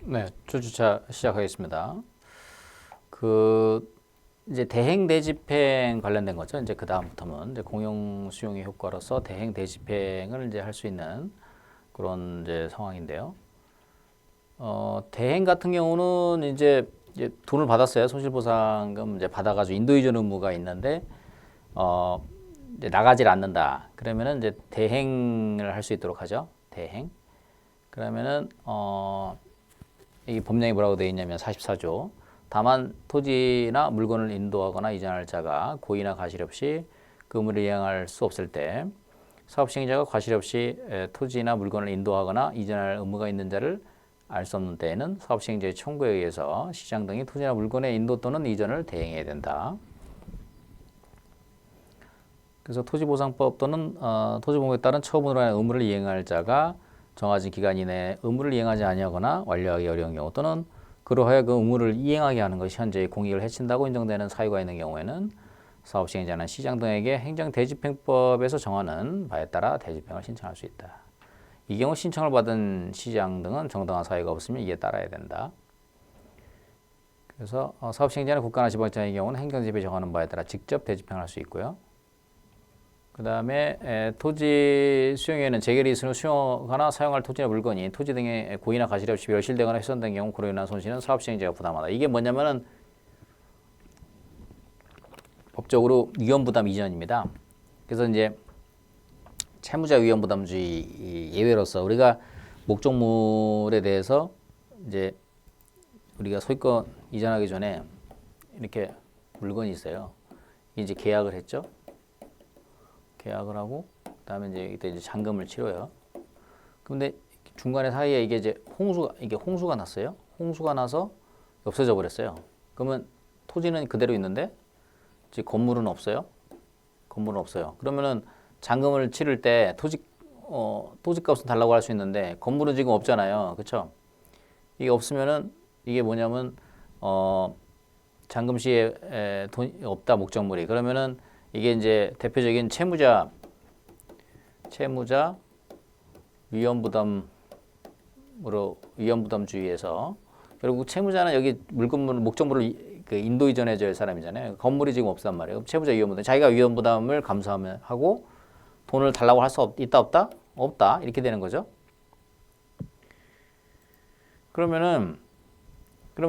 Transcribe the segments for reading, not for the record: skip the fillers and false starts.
네, 주주차 시작하겠습니다. 그 이제 대행 대집행 관련된 거죠. 이제 그 다음부터는 이제 공용 수용의 효과로서 대행 대집행을 이제 할 수 있는 그런 이제 상황인데요. 대행 같은 경우는 이제 돈을 받았어요. 손실보상금 이제 받아가지고 인도이전 의무가 있는데 어, 이제 나가질 않는다. 그러면은 이제 대행을 할 수 있도록 하죠. 대행. 그러면은 이 법령이 뭐라고 되어 있냐면 44조. 다만 토지나 물건을 인도하거나 이전할 자가 고의나 과실 없이 그 의무를 이행할 수 없을 때 사업 시행자가 과실 없이 토지나 물건을 인도하거나 이전할 의무가 있는 자를 알 수 없는 때에는 사업 시행자의 청구에 의해서 시장 등의 토지나 물건의 인도 또는 이전을 대행해야 된다. 그래서 토지보상법 또는 토지보호에 따른 처분으로 인한 의무를 이행할 자가 정해진 기간 이내에 의무를 이행하지 아니하거나 완료하기 어려운 경우 또는 그로하여 그 의무를 이행하게 하는 것이 현재의 공익을 해친다고 인정되는 사유가 있는 경우에는 사업 시행자는 시장 등에게 행정대집행법에서 정하는 바에 따라 대집행을 신청할 수 있다. 이 경우 신청을 받은 시장 등은 정당한 사유가 없으면 이에 따라야 된다. 그래서 사업 시행자는 국가나 지방자의 경우는 행정집이 정하는 바에 따라 직접 대집행을 할 수 있고요. 그 다음에 토지 수용에는 재결이 있으면 수용하거나 사용할 토지나 물건이 토지 등의 고의나 과실 없이 멸실되거나 훼손된 경우 그로 인한 손실은 사업 시행자가 부담하다. 이게 뭐냐면은 법적으로 위험부담 이전입니다. 그래서 이제 채무자 위험부담주의 예외로서 우리가 목적물에 대해서 이제 우리가 소유권 이전하기 전에 이렇게 물건이 있어요. 이제 계약을 했죠. 계약을 하고 그다음에 이제 잔금을 치러요. 근데 중간에 사이에 이게 홍수가 났어요. 홍수가 나서 없어져 버렸어요. 그러면 토지는 그대로 있는데 이제 건물은 없어요. 건물은 없어요. 그러면은 잔금을 치를 때 토지값은 달라고 할 수 있는데 건물은 지금 없잖아요. 그렇죠? 이게 없으면은 이게 뭐냐면 잔금 시에 돈이 없다 목적물이 그러면은 이게 이제 대표적인 채무자 위험부담으로 위험부담주의에서 결국 채무자는 여기 목적물을 그 인도 이전해줘야 할 사람이잖아요. 건물이 지금 없단 말이에요. 채무자 위험부담 자기가 위험부담을 감수하고 돈을 달라고 할 수 있다 없다? 없다 이렇게 되는 거죠. 그러면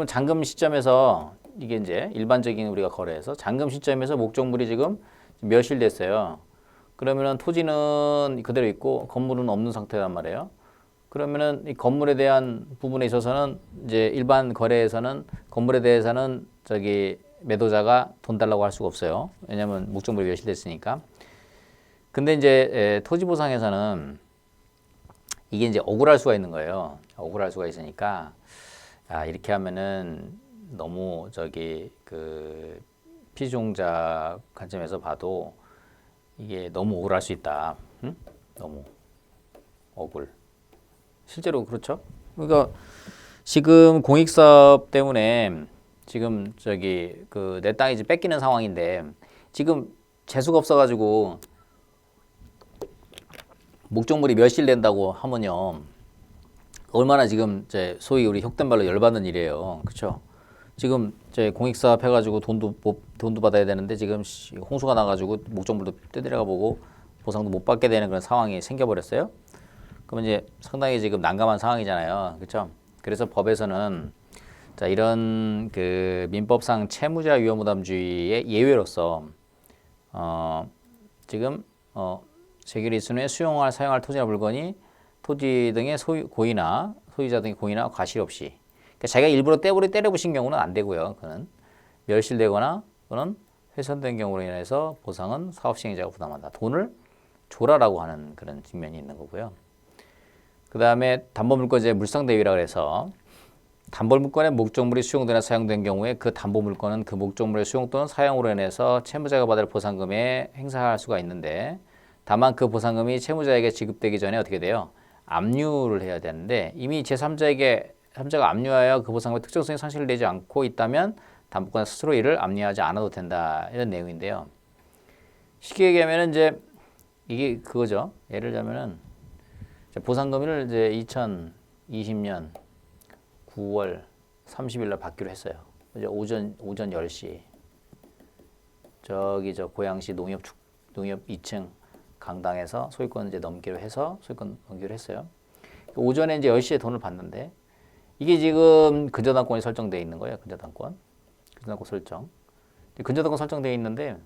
잔금 시점에서 이게 이제 일반적인 우리가 거래에서 잔금 시점에서 목적물이 지금 멸실됐어요. 그러면은 토지는 그대로 있고 건물은 없는 상태란 말이에요. 그러면은 이 건물에 대한 부분에 있어서는 이제 일반 거래에서는 건물에 대해서는 저기 매도자가 돈 달라고 할 수가 없어요. 왜냐하면 목적물이 멸실됐으니까. 근데 이제 토지보상에서는 이게 이제 억울할 수가 있는 거예요. 억울할 수가 있으니까 이렇게 하면은 너무 저기 그 피해종자 관점에서 봐도 이게 너무 억울할 수 있다. 응? 너무 억울. 실제로 그렇죠? 그러니까 지금 공익사업 때문에 지금 저기 그 내 땅이 이제 뺏기는 상황인데 지금 재수가 없어가지고 목적물이 멸실된다고 하면요. 얼마나 지금 이제 소위 우리 속된 말로 열받는 일이에요. 그렇죠? 지금 이제 공익사업 해가지고 돈도 받아야 되는데 지금 홍수가 나가지고 목적물도 떼들어가 보고 보상도 못 받게 되는 그런 상황이 생겨버렸어요. 그러면 이제 상당히 지금 난감한 상황이잖아요. 그렇죠? 그래서 법에서는 자 이런 그 민법상 채무자 위험부담주의의 예외로서 지금 재결의 순에 사용할 토지나 물건이 토지 등의 소유자 등의 고의나 과실 없이 그러니까 자기가 일부러 때려부신 경우는 안 되고요. 그는 멸실되거나 또는 훼손된 경우로 인해서 보상은 사업 시행자가 부담한다. 돈을 줘라라고 하는 그런 측면이 있는 거고요. 그 다음에 담보물권제 물상대위라고 해서 담보물권의 목적물이 수용되나 사용된 경우에 그 담보물권은 그 목적물의 수용 또는 사용으로 인해서 채무자가 받을 보상금에 행사할 수가 있는데 다만 그 보상금이 채무자에게 지급되기 전에 어떻게 돼요? 압류를 해야 되는데 이미 제3자가 압류하여 그 보상금의 특정성이 상실되지 않고 있다면 담보권 스스로 이를 압류하지 않아도 된다 이런 내용인데요. 쉽게 얘기하면 이제 이게 그거죠. 예를 들면은 보상금을 이제 2020년 9월 30일 날 받기로 했어요. 이제 오전 10시 저기 저 고양시 농협 2층 강당에서 소유권 이제 넘기로 해서 소유권 넘기로 했어요. 오전에 이제 10시에 돈을 받는데 이게 지금 근저당권이 설정되어 있는 거예요. 근저당권 설정. 근저당권 설정되어 있는데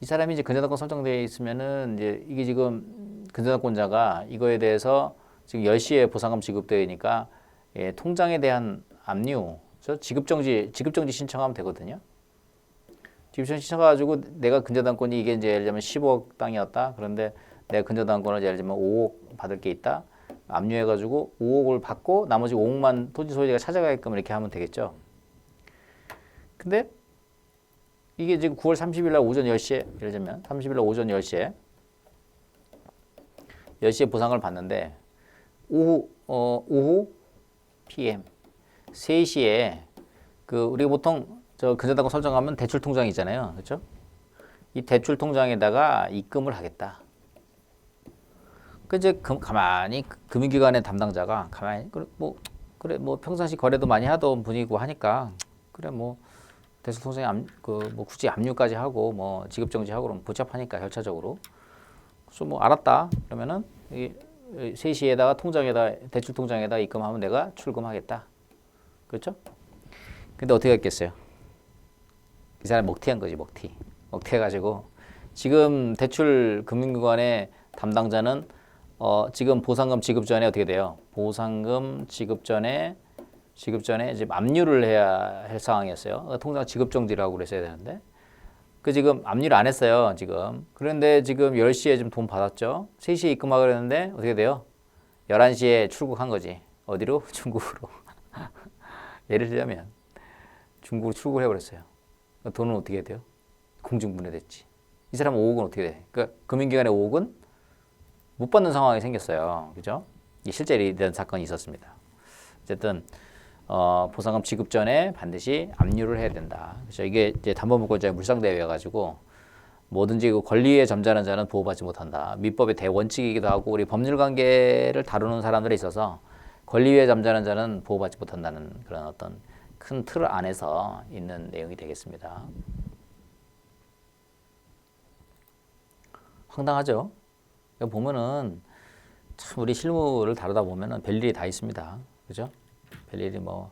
이 사람이 이제 근저당권 설정되어 있으면은 이제 이게 지금 근저당권자가 이거에 대해서 지금 10시에 보상금 지급되니까 예, 통장에 대한 압류, 지급정지 신청하면 되거든요. 지급정지 신청해가지고 내가 근저당권이 이게 이제 예를 들면 15억 땅이었다. 그런데 내가 근저당권을 예를 들면 5억 받을 게 있다. 압류해가지고 5억을 받고 나머지 5억만 토지 소유자가 찾아가게끔 이렇게 하면 되겠죠. 근데 이게 지금 9월 30일 날 오전 10시에 예를 들면 30일 날 오전 10시에 보상을 받는데 오후 PM 3시에 그 우리가 보통 저 근저당권 설정하면 대출 통장이 있잖아요. 그렇죠? 이 대출 통장에다가 입금을 하겠다. 그 이제 가만히 금융기관의 담당자가 가만히 그래 뭐 평상시 거래도 많이 하던 분이고 하니까 그래 뭐 대출 통장에 뭐 굳이 압류까지 하고 뭐 지급정지하고 그러면 복잡하니까 절차적으로 그래서 뭐 알았다 그러면은 이 3시에다가 대출 통장에다 입금하면 내가 출금하겠다. 그렇죠? 근데 어떻게 했겠어요? 이 사람 먹튀한 거지, 먹튀 해가지고 지금 대출 금융기관의 담당자는 지금 보상금 지급 전에 어떻게 돼요? 보상금 지급 전에 이제 압류를 해야 할 상황이었어요. 통장 지급 정지라고 그랬어야 되는데 그 지금 압류를 안 했어요, 지금. 그런데 지금 10시에 좀 돈 받았죠. 3시에 입금하고 그랬는데 어떻게 돼요? 11시에 출국한 거지. 어디로? 중국으로. 예를 들자면 중국으로 출국을 해버렸어요. 돈은 어떻게 돼요? 공중분해됐지. 이 사람 5억은 어떻게 돼? 그러니까 금융기관의 5억은 못 받는 상황이 생겼어요. 그죠? 실제 이런 사건이 있었습니다. 어쨌든 보상금 지급 전에 반드시 압류를 해야 된다. 그렇죠? 이게 이제 담보물권자의 물상대회여가지고 뭐든지 그 권리의 점잖은 자는 보호받지 못한다. 민법의 대원칙이기도 하고 우리 법률관계를 다루는 사람들에 있어서 권리의 점잖은 자는 보호받지 못한다는 그런 어떤 큰 틀 안에서 있는 내용이 되겠습니다. 황당하죠? 보면은 참 우리 실무를 다루다 보면은 별일이 다 있습니다. 그죠? 별일이 뭐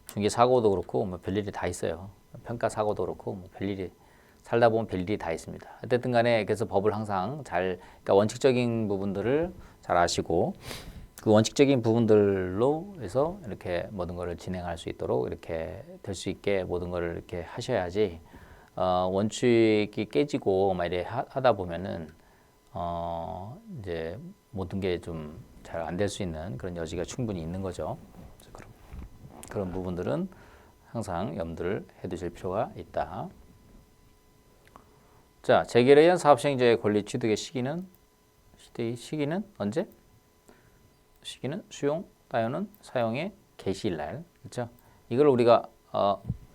중개 사고도 그렇고 뭐 별일이 다 있어요. 평가 사고도 그렇고 뭐 별일이 살다 보면 별일이 다 있습니다. 어쨌든 간에 그래서 법을 항상 그러니까 원칙적인 부분들을 잘 아시고 그 원칙적인 부분들로 해서 이렇게 모든 것을 진행할 수 있도록 이렇게 될 수 있게 모든 것을 이렇게 하셔야지 원칙이 깨지고 막 이래 하다 보면은 이제 모든 게 좀 잘 안 될 수 있는 그런 여지가 충분히 있는 거죠. 그런 부분들은 항상 염두를 해두실 필요가 있다. 자, 재개를 위한 사업시행자의 권리 취득의 시기는 언제? 시기는 수용, 따유는 사용의 개시일. 그렇죠? 이걸 우리가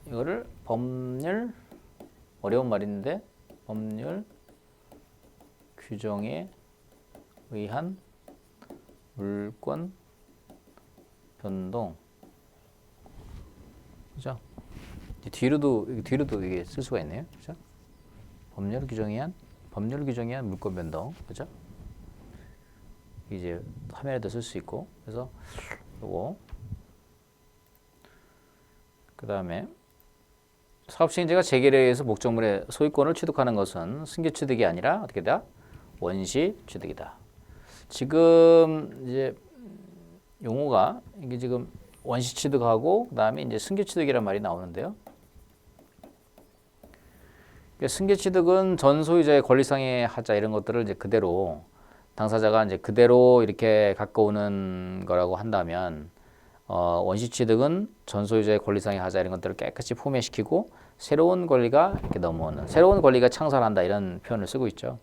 이거를 법률 어려운 말인데 법률 규정에 의한 물권 변동. 그죠? 뒤로도 이게 쓸 수가 있네요. 그죠? 법률 규정에 의한 물권 변동. 그죠? 이제 화면에도 쓸 수 있고. 그래서 요거 그다음에 사업시행자가 재개를 위해서 목적물의 소유권을 취득하는 것은 승계 취득이 아니라 어떻게 돼? 원시 취득이다. 지금 이제 용어가 이게 지금 원시 취득하고 그다음에 이제 승계 취득이란 말이 나오는데요. 승계 취득은 전 소유자의 권리상의 하자 이런 것들을 이제 그대로 당사자가 이제 그대로 이렇게 갖고 오는 거라고 한다면 원시 취득은 전 소유자의 권리상의 하자 이런 것들을 깨끗이 포맷시키고 새로운 권리가 이렇게 넘어오는 새로운 권리가 창설한다 이런 표현을 쓰고 있죠.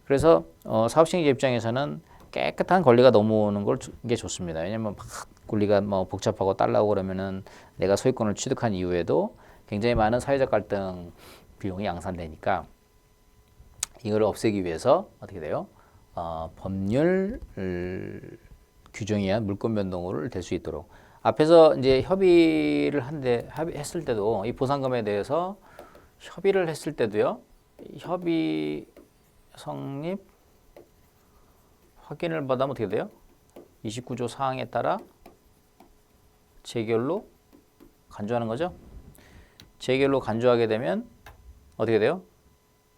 그래서 사업시행자 입장에서는 깨끗한 권리가 넘어오는 게 좋습니다. 왜냐하면 막 권리가 뭐 복잡하고 딸라고 그러면은 내가 소유권을 취득한 이후에도 굉장히 많은 사회적 갈등 비용이 양산되니까 이걸 없애기 위해서 어떻게 돼요? 법률 규정에 의한 물권 변동을 될 수 있도록 앞에서 이제 협의했을 때도 이 보상금에 대해서 협의를 했을 때도요. 협의 성립 확인을 받으면 어떻게 돼요? 29조 사항에 따라 재결로 간주하는 거죠. 재결로 간주하게 되면 어떻게 돼요?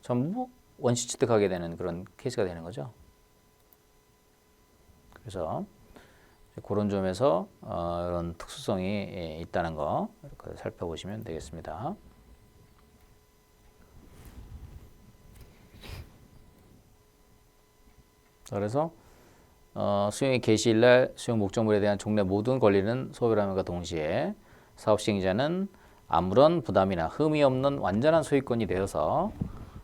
전부 원시 취득하게 되는 그런 케이스가 되는 거죠. 그래서 그런 점에서 이런 특수성이 있다는 거 이렇게 살펴보시면 되겠습니다. 그래서 수용의 개시일날 수용 목적물에 대한 종래 모든 권리는 소멸함과 동시에 사업 시행자는 아무런 부담이나 흠이 없는 완전한 소유권이 되어서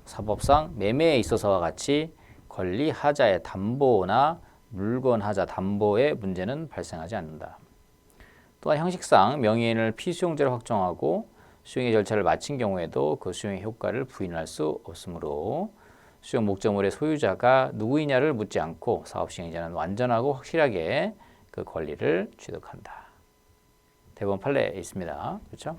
사법상 매매에 있어서와 같이 권리 하자의 담보나 물건 하자 담보의 문제는 발생하지 않는다. 또한 형식상 명의인을 피수용자로 확정하고 수용의 절차를 마친 경우에도 그 수용의 효과를 부인할 수 없으므로 수용 목적물의 소유자가 누구이냐를 묻지 않고 사업 시행자는 완전하고 확실하게 그 권리를 취득한다. 대법원 판례에 있습니다. 그렇죠?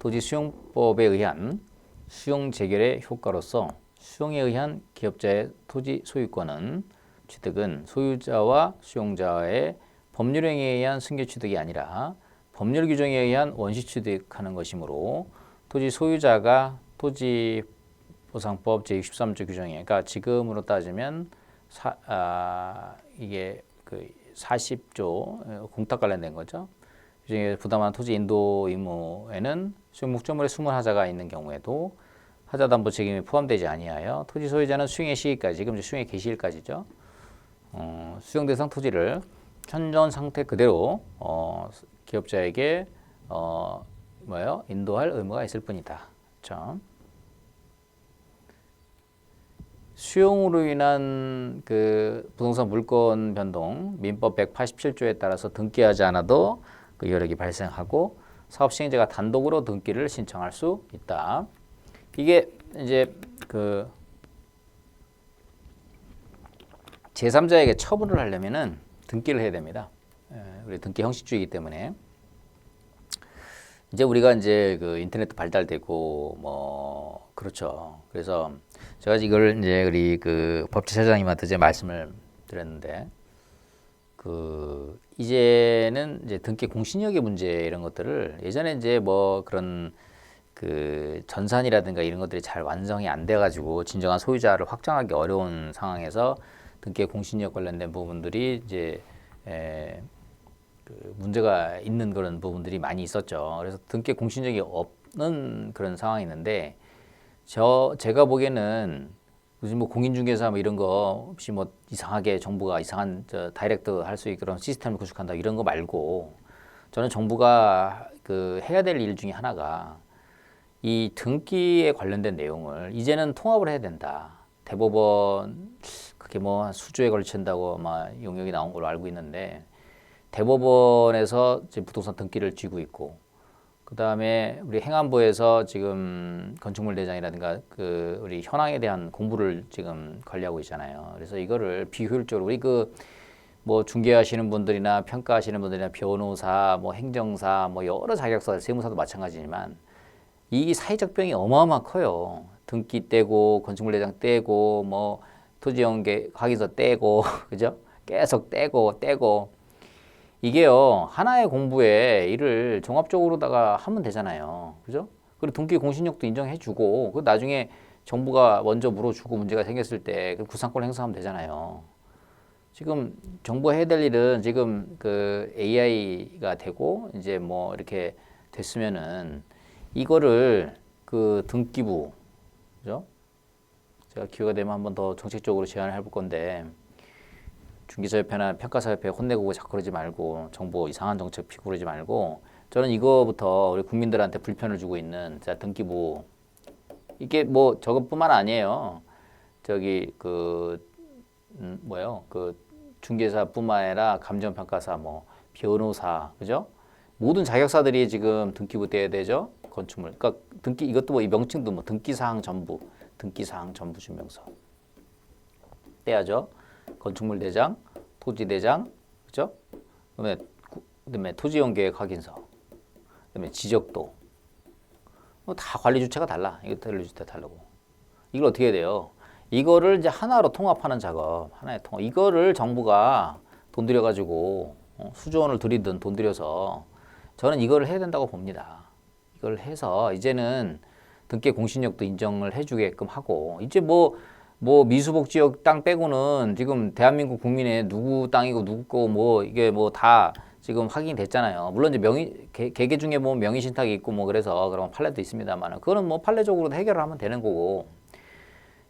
토지 수용법에 의한 수용 재결의 효과로서 수용에 의한 기업자의 토지 소유권은 취득은 소유자와 수용자의 법률 행위에 의한 승계 취득이 아니라 법률 규정에 의한 원시 취득하는 것이므로 토지 소유자가 토지보상법 제63조 규정에 그러니까 지금으로 따지면 이게 그 40조 공탁 관련된 거죠. 규정에 부담한 토지 인도 의무에는 수용 목적물의 수문 하자가 있는 경우에도 하자 담보 책임이 포함되지 아니하여 토지 소유자는 수용의 시기까지 지금 수용의 개시일까지죠. 수용 대상 토지를 현존 상태 그대로 기업자에게 인도할 의무가 있을 뿐이다. 그렇죠? 수용으로 인한 그 부동산 물권 변동 민법 187조에 따라서 등기하지 않아도 그 여력이 발생하고 사업 시행자가 단독으로 등기를 신청할 수 있다. 이게 이제 그 제3자에게 처분을 하려면은 등기를 해야 됩니다. 우리 등기 형식주의이기 때문에 이제 우리가 이제 그 인터넷도 발달되고 뭐 그렇죠. 그래서 제가 이걸 이제 우리 그 법제사장님한테 이제 말씀을 드렸는데 그 이제는 이제 등기 공신력의 문제 이런 것들을 예전에 이제 뭐 그런 그 전산이라든가 이런 것들이 잘 완성이 안 돼가지고 진정한 소유자를 확정하기 어려운 상황에서 등기 공신력 관련된 부분들이 이제 그 문제가 있는 그런 부분들이 많이 있었죠. 그래서 등기 공신력이 없는 그런 상황이 있는데 제가 보기에는 요즘 뭐 공인중개사 뭐 이런 거 혹시 뭐 이상하게 정부가 이상한 다이렉트 할 수 있게 그런 시스템을 구축한다 이런 거 말고 저는 정부가 그 해야 될 일 중에 하나가 이 등기에 관련된 내용을 이제는 통합을 해야 된다. 대법원 그게 뭐 수조에 걸친다고 아마 용역이 나온 걸로 알고 있는데 대법원에서 지금 부동산 등기를 쥐고 있고 그 다음에 우리 행안부에서 지금 건축물 대장이라든가 그 우리 현황에 대한 공부를 지금 관리하고 있잖아요. 그래서 이거를 비효율적으로 우리 그 뭐 중개하시는 분들이나 평가하시는 분들이나 변호사, 뭐 행정사, 뭐 여러 자격사, 세무사도 마찬가지지만 이 사회적 병이 어마어마 커요. 등기 떼고 건축물 대장 떼고 뭐 토지연계 확인서 떼고 그죠? 계속 떼고 이게요 하나의 공부에 일을 종합적으로다가 하면 되잖아요. 그죠? 그리고 등기 공신력도 인정해주고 그 나중에 정부가 먼저 물어주고 문제가 생겼을 때 그 구상권 행사하면 되잖아요. 지금 정부가 해야 될 일은 지금 그 AI가 되고 이제 뭐 이렇게 됐으면은 이거를 그 등기부 그죠? 제가 기회가 되면 한번 더 정책적으로 제안을 해볼 건데 중개사협회나 평가사협회 혼내고 자꾸 그러지 말고 정부 이상한 정책 피고 그러지 말고 저는 이거부터 우리 국민들한테 불편을 주고 있는 자 등기부 이게 뭐 저것뿐만 아니에요. 저기 그 그 중개사뿐만 아니라 감정평가사 뭐 변호사 그죠? 모든 자격사들이 지금 등기부 떼야 되죠. 건축물 그러니까 등기 이것도 뭐 이 명칭도 뭐 등기사항 전부 증명서 떼야죠. 건축물 대장, 토지 대장, 그죠? 그다음에 토지용 계획 확인서, 그다음에 지적도, 다 관리 주체가 달라. 이거 관리 주체 다르고. 이걸 어떻게 해야 돼요? 이거를 이제 하나로 통합하는 작업, 하나의 통합. 이거를 정부가 돈 들여가지고 수조 원을 들이든 돈 들여서 저는 이거를 해야 된다고 봅니다. 이걸 해서 이제는 등기 공신력도 인정을 해주게끔 하고 이제 뭐 미수복지역 땅 빼고는 지금 대한민국 국민의 누구 땅이고 누구 거 뭐 이게 뭐 다 지금 확인이 됐잖아요. 물론 이제 개개 중에 뭐 명의 신탁이 있고 뭐 그래서 그런 판례도 있습니다만 그거는 뭐 판례적으로 해결을 하면 되는 거고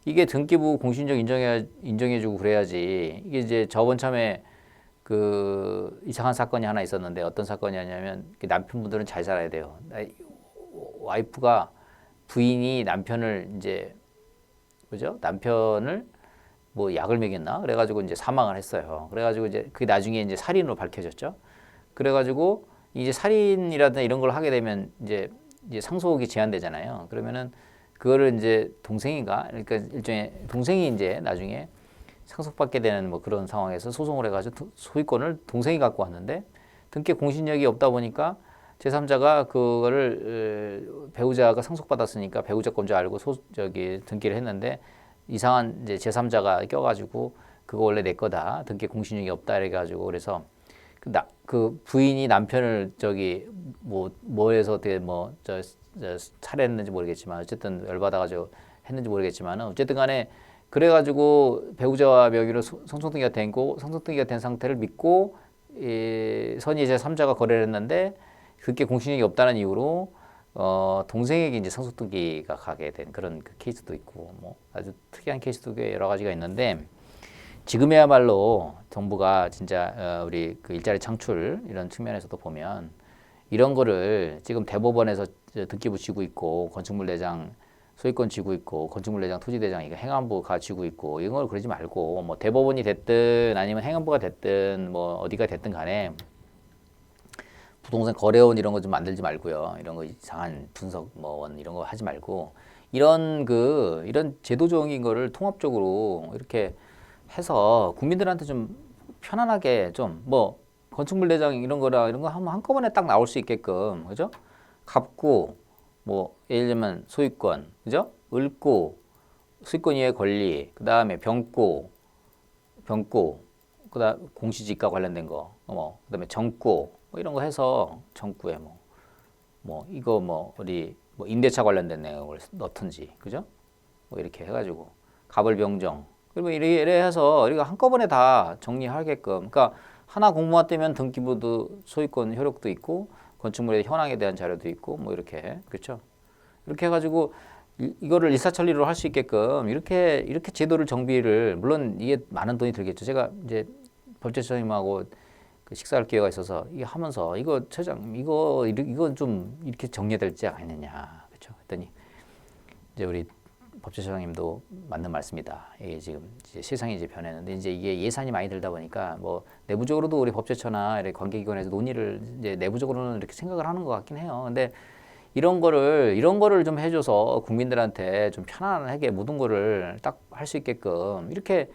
이게 등기부 공신력 인정해주고 그래야지 이게 이제 저번 참에 그 이상한 사건이 하나 있었는데 어떤 사건이었냐면 남편분들은 잘 살아야 돼요. 와이프가 부인이 남편을 이제 그죠? 남편을 뭐 약을 먹였나? 그래가지고 이제 사망을 했어요. 그래가지고 이제 그게 나중에 이제 살인으로 밝혀졌죠. 그래가지고 이제 살인이라든가 이런 걸 하게 되면 이제 상속이 제한되잖아요. 그러면은 그거를 이제 동생인가? 그러니까 일종의 동생이 이제 나중에 상속받게 되는 뭐 그런 상황에서 소송을 해가지고 소유권을 동생이 갖고 왔는데 등기 공신력이 없다 보니까 제3자가 그거를 배우자가 상속받았으니까 배우자 건 줄 알고 등기를 했는데 이상한 이제 제3자가 껴가지고 그거 원래 내 거다 등기 공신력이 없다 이래가지고 그래서 그 부인이 남편을 뭐에서 어떻게 살해했는지 모르겠지만 어쨌든 열받아가지고 했는지 모르겠지만 어쨌든 간에 그래가지고 배우자와 명의로 상속등기가 된 상태를 믿고 선의 제3자가 거래를 했는데 그게 공신력이 없다는 이유로 동생에게 이제 상속등기가 가게 된 그런 그 케이스도 있고 뭐 아주 특이한 케이스도 꽤 여러 가지가 있는데 지금이야말로 정부가 진짜 우리 그 일자리 창출 이런 측면에서도 보면 이런 거를 지금 대법원에서 등기부 쥐고 있고 건축물 대장 소유권 쥐고 있고 건축물 대장 토지 대장 이거 행안부가 쥐고 있고 이런 걸 그러지 말고 뭐 대법원이 됐든 아니면 행안부가 됐든 뭐 어디가 됐든 간에 부동산 거래원 이런 거 좀 만들지 말고요. 이런 거 이상한 분석 뭐원 이런 거 하지 말고 이런 제도적인 거를 통합적으로 이렇게 해서 국민들한테 좀 편안하게 좀 뭐 건축물 대장 이런 거 하면 한꺼번에 딱 나올 수 있게끔 그죠? 갑구 뭐 예를 들면 소유권 그죠? 을구 소유권 이외의 권리 그다음에 병구 그다음 공시지가 관련된 거 그다음에 정구 뭐 이런 거 해서 정구에 이거 우리 임대차 관련된 내용을 넣든지 그죠? 뭐 이렇게 해가지고 갑을병정 그리고 이래 해서 우리가 한꺼번에 다 정리하게끔 그러니까 하나 공모가 되면 등기부도 소유권 효력도 있고 건축물의 현황에 대한 자료도 있고 뭐 이렇게 그렇죠? 이렇게 해가지고 이거를 일사천리로 할 수 있게끔 이렇게 제도를 정비를 물론 이게 많은 돈이 들겠죠. 제가 이제 법제처장님하고 그 식사할 기회가 있어서 이게 하면서 이거 처장 이거 좀 이렇게 정리해야 될지 아니냐 그렇죠? 그랬더니 이제 우리 법제처장님도 맞는 말씀이다. 이게 지금 이제 세상이 이제 변했는데 이제 이게 예산이 많이 들다 보니까 뭐 내부적으로도 우리 법제처나 이렇게 관계기관에서 논의를 이제 내부적으로는 이렇게 생각을 하는 것 같긴 해요. 근데 이런 거를 좀 해줘서 국민들한테 좀 편안하게 모든 거를 딱 할 수 있게끔 이렇게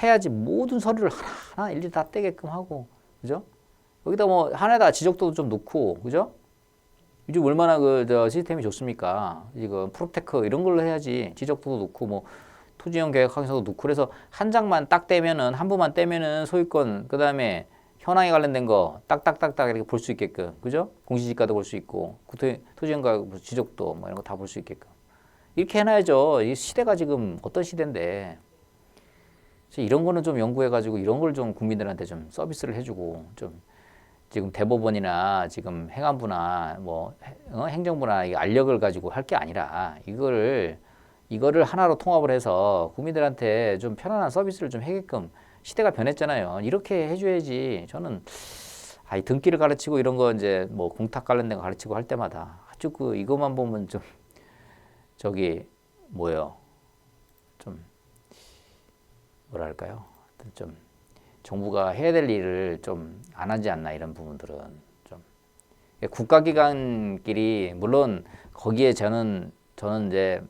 해야지 모든 서류를 하나하나 일일이 다 떼게끔 하고 그죠? 여기다 뭐 하나에다 지적도도 좀 놓고 그죠? 요즘 얼마나 시스템이 좋습니까? 이거 프로테크 이런 걸로 해야지 지적도도 놓고 뭐 토지형 계획 항서도 놓고 그래서 한 장만 딱 떼면은 한 부만 떼면은 소유권 그다음에 현황에 관련된 거 딱딱딱딱 이렇게 볼 수 있게끔 그죠? 공시지가도 볼 수 있고 토지형 계획 지적도 뭐 이런 거 다 볼 수 있게끔 이렇게 해놔야죠. 이 시대가 지금 어떤 시대인데 이런 거는 좀 연구해가지고 이런 걸 좀 국민들한테 좀 서비스를 해주고 좀 지금 대법원이나 지금 행안부나 행정부나 이 알력을 가지고 할 게 아니라 이거를 하나로 통합을 해서 국민들한테 좀 편안한 서비스를 좀 하게끔 시대가 변했잖아요. 이렇게 해줘야지. 저는 이 등기를 가르치고 이런 거 이제 뭐 공탁 관련된 거 가르치고 할 때마다 아주 이것만 보면 좀 좀 뭐랄까요? 좀 정부가 해야 될 일을 좀 안 하지 않나 이런 부분들은 좀 국가기관끼리 물론 거기에 저는 이제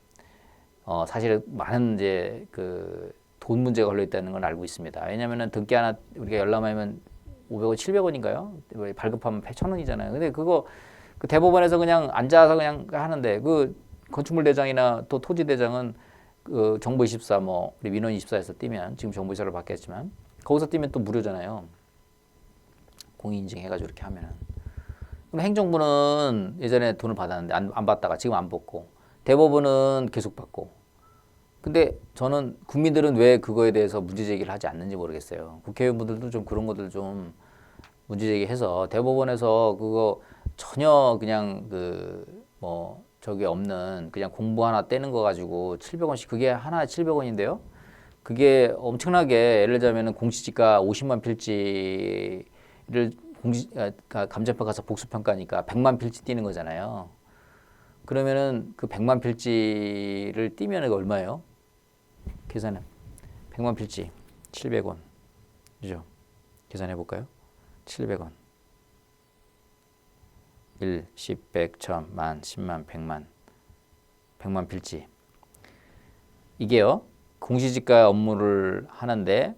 사실 많은 이제 그 돈 문제가 걸려 있다는 걸 알고 있습니다. 왜냐하면은 등기 하나 우리가 열람하면 500원, 700원인가요? 발급하면 1,000원이잖아요. 근데 그거 그 대법원에서 그냥 앉아서 그냥 하는데 그 건축물 대장이나 또 토지 대장은 그 정보24 뭐 우리 민원24에서 뛰면 지금 정보24로 바뀌었지만 거기서 뛰면 또 무료잖아요. 공인인증 해가지고 이렇게 하면은. 그럼 행정부는 예전에 돈을 받았는데 안 받다가 지금 안 받고 대법원은 계속 받고. 근데 저는 국민들은 왜 그거에 대해서 문제 제기를 하지 않는지 모르겠어요. 국회의원분들도 좀 그런 것들 좀 문제 제기해서 대법원에서 그거 전혀 그냥 그 뭐 저게 없는 그냥 공부 하나 떼는 거 가지고 700원씩 그게 하나에 700원인데요. 그게 엄청나게 예를 들자면은 공시지가 50만 필지를 감정평 가서 복수평가니까 100만 필지 뛰는 거잖아요. 그러면은 그 100만 필지를 뛰면 얼마예요? 계산해. 100만 필지 700원. 그죠? 계산해 볼까요? 700원. 1, 10, 100, 1000, 만, 10만, 100만. 100만 필지. 이게요. 공시지가 업무를 하는데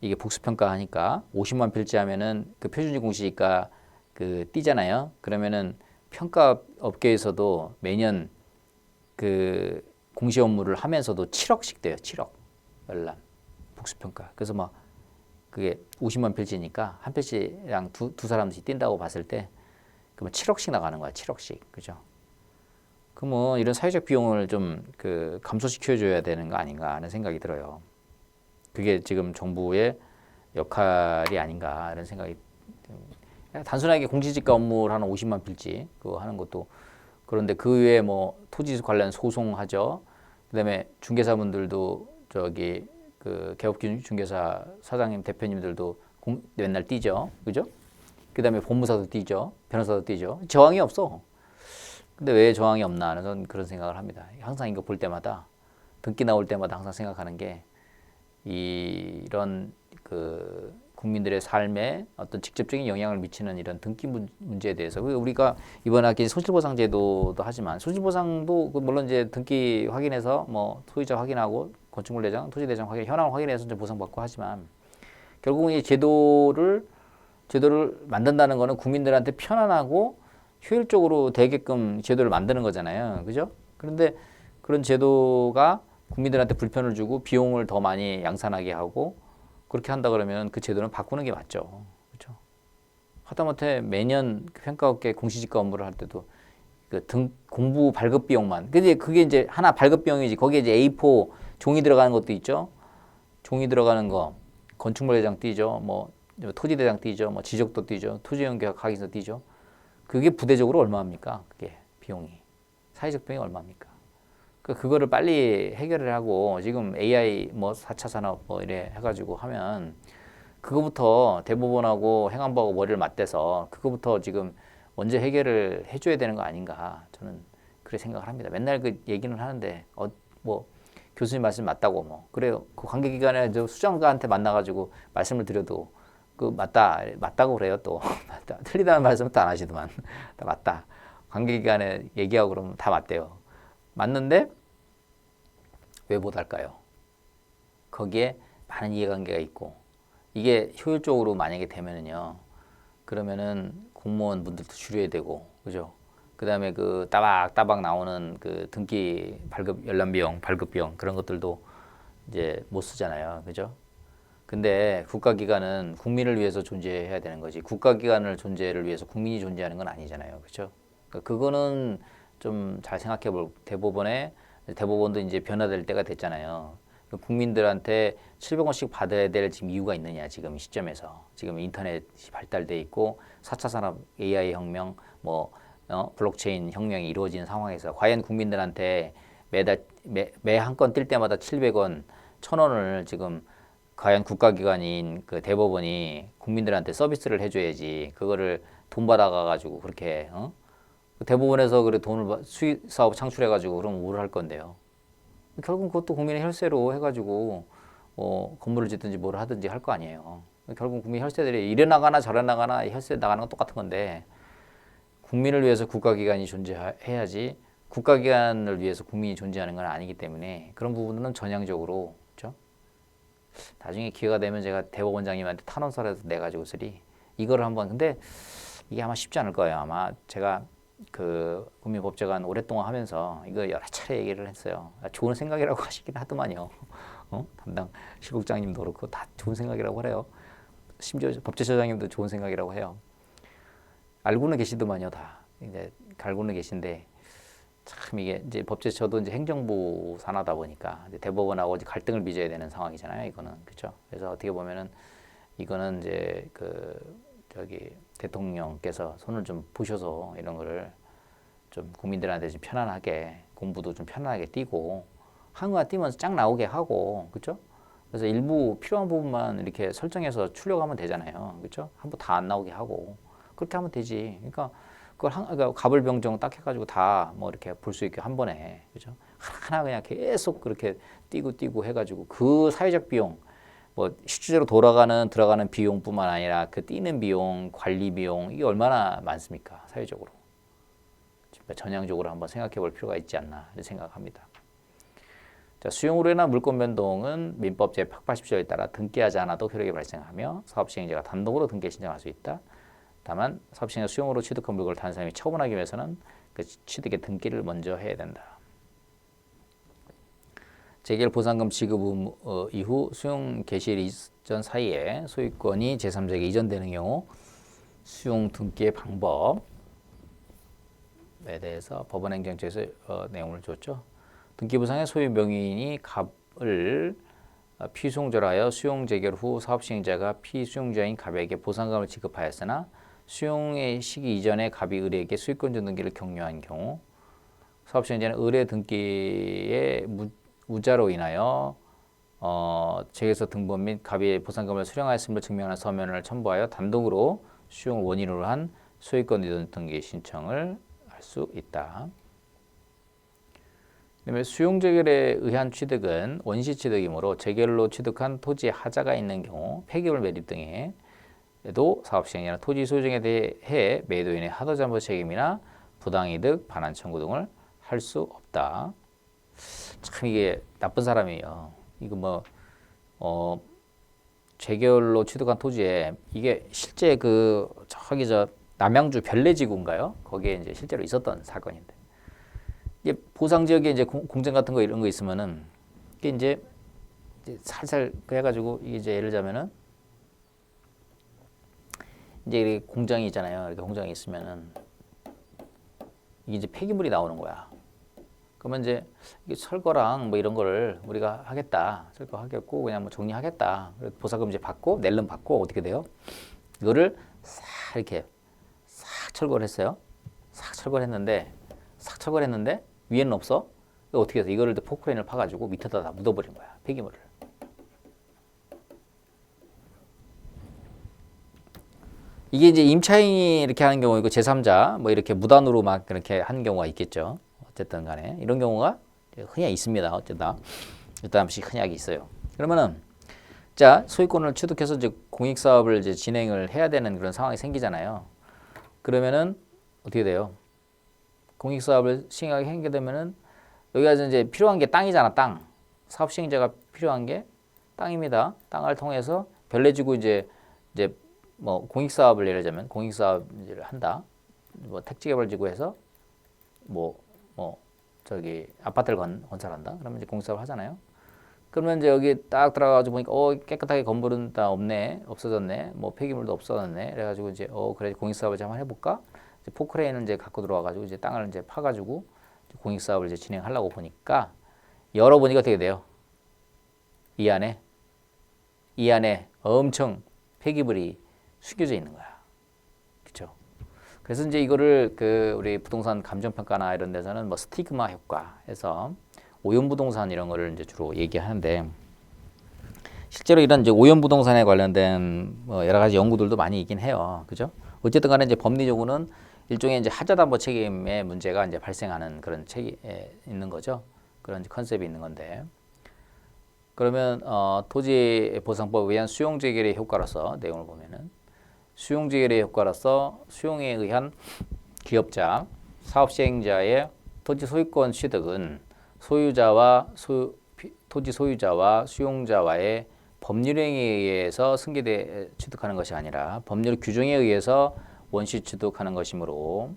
이게 복수평가 하니까 50만 필지 하면은 그 표준지 공시지가 그 띄잖아요. 그러면은 평가 업계에서도 매년 그 공시 업무를 하면서도 7억씩 돼요. 7억. 열람. 복수평가. 그래서 막 그게 50만 필지니까 한 필지랑 두 사람씩 뛴다고 봤을 때 그러면 7억씩 나가는 거야. 7억씩. 그죠? 그러면 이런 사회적 비용을 좀 그 감소시켜줘야 되는 거 아닌가 하는 생각이 들어요. 그게 지금 정부의 역할이 아닌가 이런 생각이 단순하게 공시지가 업무를 하는 50만 필지 그거 하는 것도 그런데 그 외에 뭐 토지 관련 소송하죠. 그다음에 중개사분들도 저기 그 개업기 중개사 사장님 대표님들도 맨날 뛰죠. 그죠? 그다음에 법무사도 뛰죠. 변호사도 뛰죠. 저항이 없어. 근데 왜 저항이 없나 하는 건 그런 생각을 합니다. 항상 이거 볼 때마다 등기 나올 때마다 항상 생각하는 게 이런 그 국민들의 삶에 어떤 직접적인 영향을 미치는 이런 등기 문제에 대해서 우리가 이번 학기 손실보상제도도 하지만 손실보상도 물론 이제 등기 확인해서 뭐 소유자 확인하고 건축물 대장, 토지 대장 확인, 현황 확인해서 이제 보상받고 하지만 결국은 이 제도를 만든다는 거는 국민들한테 편안하고 효율적으로 되게끔 제도를 만드는 거잖아요. 그죠? 그런데 그런 제도가 국민들한테 불편을 주고 비용을 더 많이 양산하게 하고 그렇게 한다 그러면 그 제도는 바꾸는 게 맞죠. 그렇죠? 하다못해 매년 평가업계 공시지가 업무를 할 때도 그 공부 발급 비용만. 근데 그게 이제 하나 발급 비용이지. 거기에 이제 A4 종이 들어가는 것도 있죠. 종이 들어가는 거, 건축물 대장 띄죠. 뭐 토지 대장 띄죠. 뭐 지적도 띄죠. 토지용 계약 확인서 띄죠. 그게 부대적으로 얼마입니까? 그게 비용이. 사회적 비용이 얼마입니까? 그거를 빨리 해결을 하고 지금 AI 뭐 4차 산업 뭐 이래 해가지고 하면 그거부터 대법원하고 행안부하고 머리를 맞대서 그거부터 지금 먼저 해결을 해줘야 되는 거 아닌가 저는 그렇게 생각을 합니다. 맨날 그 얘기는 하는데 뭐 교수님 말씀 맞다고 뭐 그래요. 그 관계기관에 저 수장관한테 만나가지고 말씀을 드려도 그 맞다고 그래요 또 틀리다는 말씀은 또 안 하시더만 다 맞다. 관계기관에 얘기하고 그러면 다 맞대요. 맞는데 왜 못할까요? 거기에 많은 이해관계가 있고 이게 효율적으로 만약에 되면은요 그러면은 공무원 분들도 줄여야 되고 그죠? 그 다음에 그 따박따박 나오는 그 등기 발급 열람비용 발급비용 그런 것들도 이제 못 쓰잖아요 그죠? 근데 국가기관은 국민을 위해서 존재해야 되는 거지 국가기관을 존재를 위해서 국민이 존재하는 건 아니잖아요 그죠? 그러니까 그거는 좀 잘 생각해 볼 대법원도 이제 변화될 때가 됐잖아요. 국민들한테 700원씩 받아야 될 지금 이유가 있느냐 지금 시점에서 지금 인터넷이 발달돼 있고 4차 산업 AI 혁명 뭐 블록체인 혁명이 이루어지는 상황에서 과연 국민들한테 매달 매 한 건 뛸 때마다 700원, 1,000원을 지금 과연 국가기관인 그 대법원이 국민들한테 서비스를 해줘야지 그거를 돈 받아가 가지고 그렇게 대법원에서 그래 돈을 수익 사업 창출해가지고 그럼 뭘 할 건데요? 결국 그것도 국민의 혈세로 해가지고 건물을 짓든지 뭘 하든지 할 거 아니에요. 결국 국민 혈세들이 이래 나가나 저래 나가나 혈세 나가는 건 똑같은 건데 국민을 위해서 국가기관이 존재해야지 국가기관을 위해서 국민이 존재하는 건 아니기 때문에 그런 부분은 전향적으로 그렇죠? 나중에 기회가 되면 제가 대법원장님한테 탄원서라도 내가지고 쓰리 이거를 한번 근데 이게 아마 쉽지 않을 거예요. 아마 제가 그 국민법제관 오랫동안 하면서 이거 여러 차례 얘기를 했어요. 좋은 생각이라고 하시긴 하더만요. 담당 실국장님도 그렇고 다 좋은 생각이라고 그래요. 심지어 법제처장님도 좋은 생각이라고 해요. 알고는 계시더만요, 다. 이제 알고는 계신데 참 이게 이제 법제처도 이제 행정부 산하다 보니까 이제 대법원하고 이제 갈등을 빚어야 되는 상황이잖아요. 이거는 그렇죠. 그래서 어떻게 보면은 이거는 이제 저기 대통령께서 손을 좀 부셔서 이런 거를 좀 국민들한테 좀 편안하게 공부도 좀 편안하게 띄고 한국어 띄면서 쫙 나오게 하고 그렇죠? 그래서 일부 필요한 부분만 이렇게 설정해서 출력하면 되잖아요. 그렇죠? 한번 다 안 나오게 하고 그렇게 하면 되지. 그러니까 그러니까 가불병정 딱 해가지고 다 뭐 이렇게 볼 수 있게 한 번에 그죠? 하나 그냥 계속 그렇게 띄고 해가지고 그 사회적 비용 뭐 실제로 들어가는 비용뿐만 아니라 그 띄는 비용, 관리 비용 이게 얼마나 많습니까? 사회적으로 전향적으로 한번 생각해 볼 필요가 있지 않나 생각합니다. 자, 수용으로 인한 물권 변동은 민법 제180조에 따라 등기하지 않아도 효력이 발생하며 사업시행자가 단독으로 등기 신청할 수 있다. 다만 사업시행자 수용으로 취득한 물건을 다른 사람이 처분하기 위해서는 그 취득의 등기를 먼저 해야 된다. 재결 보상금 지급 이후 수용 개시일 이전 사이에 소유권이 제3자에게 이전되는 경우 수용 등기의 방법에 대해서 법원행정처에서 내용을 줬죠. 등기부상의 소유 명의인이 갑을 피수용자로 하여 수용 재결 후 사업시행자가 피수용자인 갑에게 보상금을 지급하였으나 수용의 시기 이전에 갑이 을에게 수익권자 등기를 격려한 경우 사업시행자는 을의 등기의 무자로 인하여 재결서 등본 및 갑이 보상금을 수령하였음을 증명하는 서면을 첨부하여 단독으로 수용 원인으로 한 소유권 이전 등기 신청을 할 수 있다. 그다음에 수용 재결에 의한 취득은 원시 취득이므로 재결로 취득한 토지에 하자가 있는 경우 폐기물 매립 등에도 사업시행자는 토지 소유증에 대해 매도인의 하도 잘못 책임이나 부당이득, 반환 청구 등을 할 수 없다. 참 이게 나쁜 사람이에요. 이거 재결로 취득한 토지에 이게 실제 저기 남양주 별내지구인가요? 거기에 이제 실제로 있었던 사건인데 이게 보상 지역에 이제 공장 같은 거 이런 거 있으면은 이게 이제 살살 해가지고 이게 이제 예를 들자면은 이제 이렇게 공장이 있잖아요. 이렇게 공장이 있으면은 이게 이제 폐기물이 나오는 거야. 그러면 이제 이게 철거랑 뭐 이런 거를 우리가 하겠다. 철거하겠고 그냥 뭐 정리하겠다. 보상금 이제 받고 낼름 받고 어떻게 돼요? 이거를 싹 이렇게 싹 철거를 했어요. 싹 철거를 했는데 위에는 없어. 어떻게 해서 이거를 포크레인을 파가지고 밑에다 다 묻어버린 거야. 폐기물을. 이게 이제 임차인이 이렇게 하는 경우이고 제3자 뭐 이렇게 무단으로 막 그렇게 하는 경우가 있겠죠. 어쨌든 간에 이런 경우가 흔히 있습니다. 어쨌든 일단씩 흔히 있어요. 그러면은 자 소유권을 취득해서 이제 공익 사업을 이제 진행을 해야 되는 그런 상황이 생기잖아요. 그러면은 어떻게 돼요? 공익 사업을 시행하게 되면은 여기가 이제 필요한 게 땅이잖아, 땅. 사업 시행자가 필요한 게 땅입니다. 땅을 통해서 별내지구 이제 뭐 공익 사업을 예를 들자면 공익 사업을 한다. 뭐 택지개발지구에서 저기 아파트를 건설한다. 그러면 이제 공익 사업을 하잖아요. 그러면 이제 여기 딱 들어가가지고 보니까 깨끗하게 건물은 다 없네, 없어졌네, 뭐 폐기물도 없어졌네. 그래가지고 이제 그래 공익 사업을 한번 해볼까? 이제 포크레인을 이제 갖고 들어와가지고 이제 땅을 이제 파가지고 공익 사업을 이제 진행하려고 보니까 열어보니까 어떻게 돼요? 이 안에 엄청 폐기물이 숨겨져 있는 거야. 그렇죠? 그래서 이제 이거를 우리 부동산 감정평가나 이런 데서는 뭐 스티그마 효과 해서 오염부동산 이런 거를 이제 주로 얘기하는데 실제로 이런 이제 오염부동산에 관련된 뭐 여러 가지 연구들도 많이 있긴 해요. 그죠? 어쨌든 간에 이제 법리적으로는 일종의 이제 하자담보 책임의 문제가 이제 발생하는 그런 책이 있는 거죠. 그런 컨셉이 있는 건데. 그러면 토지보상법에 의한 수용재결의 효과로서 내용을 보면은 수용재결의 효과로서 수용에 의한 기업자, 사업시행자의 토지 소유권 취득은 토지 소유자와 수용자와의 법률에 의해서 승계대 취득하는 것이 아니라 법률 규정에 의해서 원시 취득하는 것이므로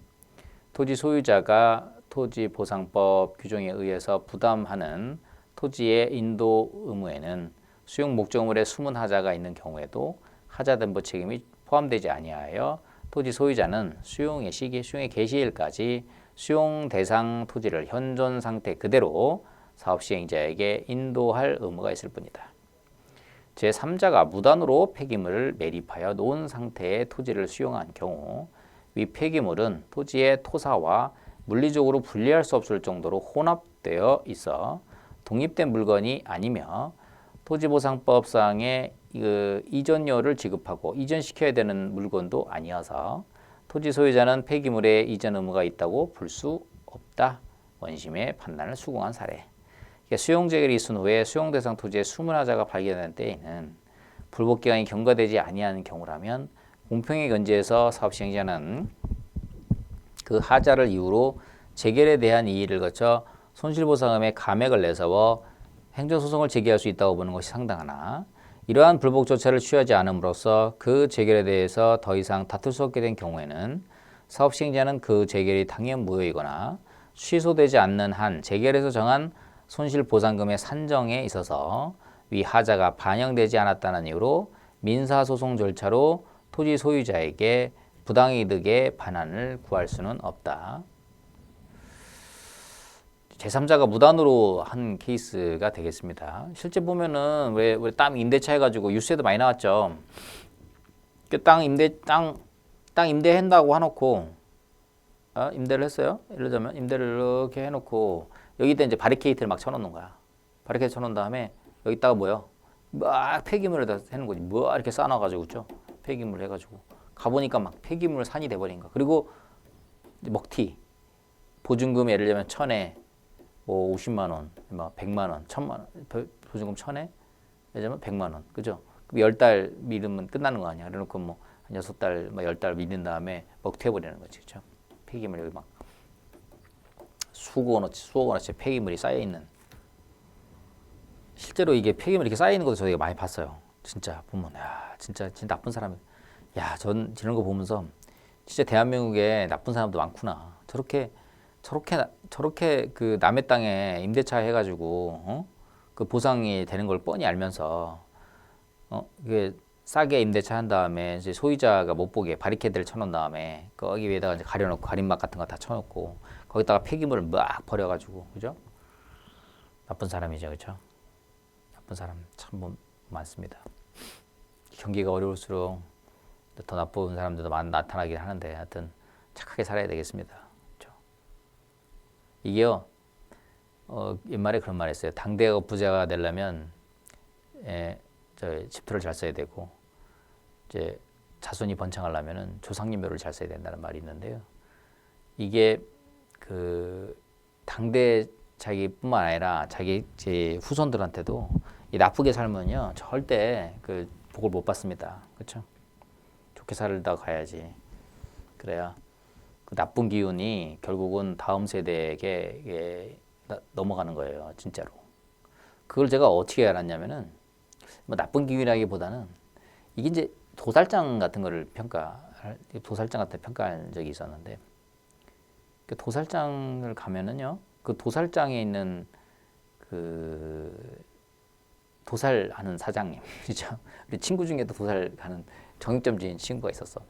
토지 소유자가 토지보상법 규정에 의해서 부담하는 토지의 인도 의무에는 수용 목적물의 숨은 하자가 있는 경우에도 하자담보 책임이 포함되지 아니하여 토지 소유자는 수용의 시기, 수용의 개시일까지 수용 대상 토지를 현존 상태 그대로 사업 시행자에게 인도할 의무가 있을 뿐이다. 제3자가 무단으로 폐기물을 매립하여 놓은 상태의 토지를 수용한 경우 위 폐기물은 토지의 토사와 물리적으로 분리할 수 없을 정도로 혼합되어 있어 독립된 물건이 아니며 토지보상법상의 이전료를 지급하고 이전시켜야 되는 물건도 아니어서 토지 소유자는 폐기물의 이전 의무가 있다고 볼 수 없다. 원심의 판단을 수긍한 사례. 수용 재결이 있은 후에 수용 대상 토지의 숨은 하자가 발견된 때에는 불법 기간이 경과되지 아니하는 경우라면 공평에 견지해서 사업 시행자는 그 하자를 이유로 재결에 대한 이의를 거쳐 손실보상금의 감액을 내세워 행정소송을 제기할 수 있다고 보는 것이 상당하나 이러한 불복 조처를 취하지 않음으로써 그 재결에 대해서 더 이상 다툴 수 없게 된 경우에는 사업 시행자는 그 재결이 당연 무효이거나 취소되지 않는 한 재결에서 정한 손실보상금의 산정에 있어서 위 하자가 반영되지 않았다는 이유로 민사소송 절차로 토지 소유자에게 부당이득의 반환을 구할 수는 없다. 제3자가 무단으로 한 케이스가 되겠습니다. 실제 보면은 왜 땅 임대차 해가지고 뉴스에도 많이 나왔죠. 그 땅 임대한다고 해놓고 임대를 했어요. 예를 들자면 임대를 이렇게 해놓고 여기다 이제 바리케이트를 막 쳐놓는 거야. 바리케이트 쳐놓은 다음에 여기다가 뭐요? 막 폐기물을 다 해놓은 거지. 뭐 이렇게 쌓아놔가지고 있죠. 폐기물 해가지고 가보니까 막 폐기물 산이 돼버린 거야. 그리고 먹튀 보증금 예를 들면 1,000에 뭐 50만 원, 막 100만 원, 1,000만 원 보증금 1,000에 예를 들면 100만 원, 그죠? 10달 미루면 끝나는 거 아니야? 그래놓고 뭐 한 6달, 뭐 10달 미룬 다음에 먹튀해버리는 거지, 그죠? 폐기물 여기 막 수억 원어치 폐기물이 쌓여 있는. 실제로 이게 폐기물이 이렇게 쌓여 있는 것도 저희가 많이 봤어요. 진짜 보면 진짜 나쁜 사람. 전 이런 거 보면서 진짜 대한민국에 나쁜 사람도 많구나. 저렇게 그 남의 땅에 임대차 해가지고 그 보상이 되는 걸 뻔히 알면서 이게 싸게 임대차 한 다음에 이제 소유자가 못 보게 바리케이드를 쳐놓은 다음에 거기 위에다가 이제 가려놓고 가림막 같은 거 다 쳐놓고 거기다가 폐기물을 막 버려가지고, 그죠? 나쁜 사람이죠, 그죠? 나쁜 사람 참 많습니다. 경기가 어려울수록 더 나쁜 사람들도 많이 나타나긴 하는데 하여튼 착하게 살아야 되겠습니다. 그렇죠? 이게요, 옛말에 그런 말 했어요. 당대가 부자가 되려면 집터를 잘 써야 되고 이제 자손이 번창하려면은 조상님묘를 잘 써야 된다는 말이 있는데요. 이게 그 당대 자기뿐만 아니라 자기 제 후손들한테도 이 나쁘게 살면요 절대 그 복을 못 받습니다. 그렇죠? 좋게 살다 가야지. 그래야 그 나쁜 기운이 결국은 다음 세대에게 넘어가는 거예요, 진짜로. 그걸 제가 어떻게 알았냐면은 뭐 나쁜 기운이라기보다는 이게 이제 도살장 같은 거를 도살장 같은 평가한 적이 있었는데 그 도살장을 가면은요 그 도살장에 있는 그 도살하는 사장님, 그죠? 우리 친구 중에도 도살하는 정육점 지은 친구가 있었어.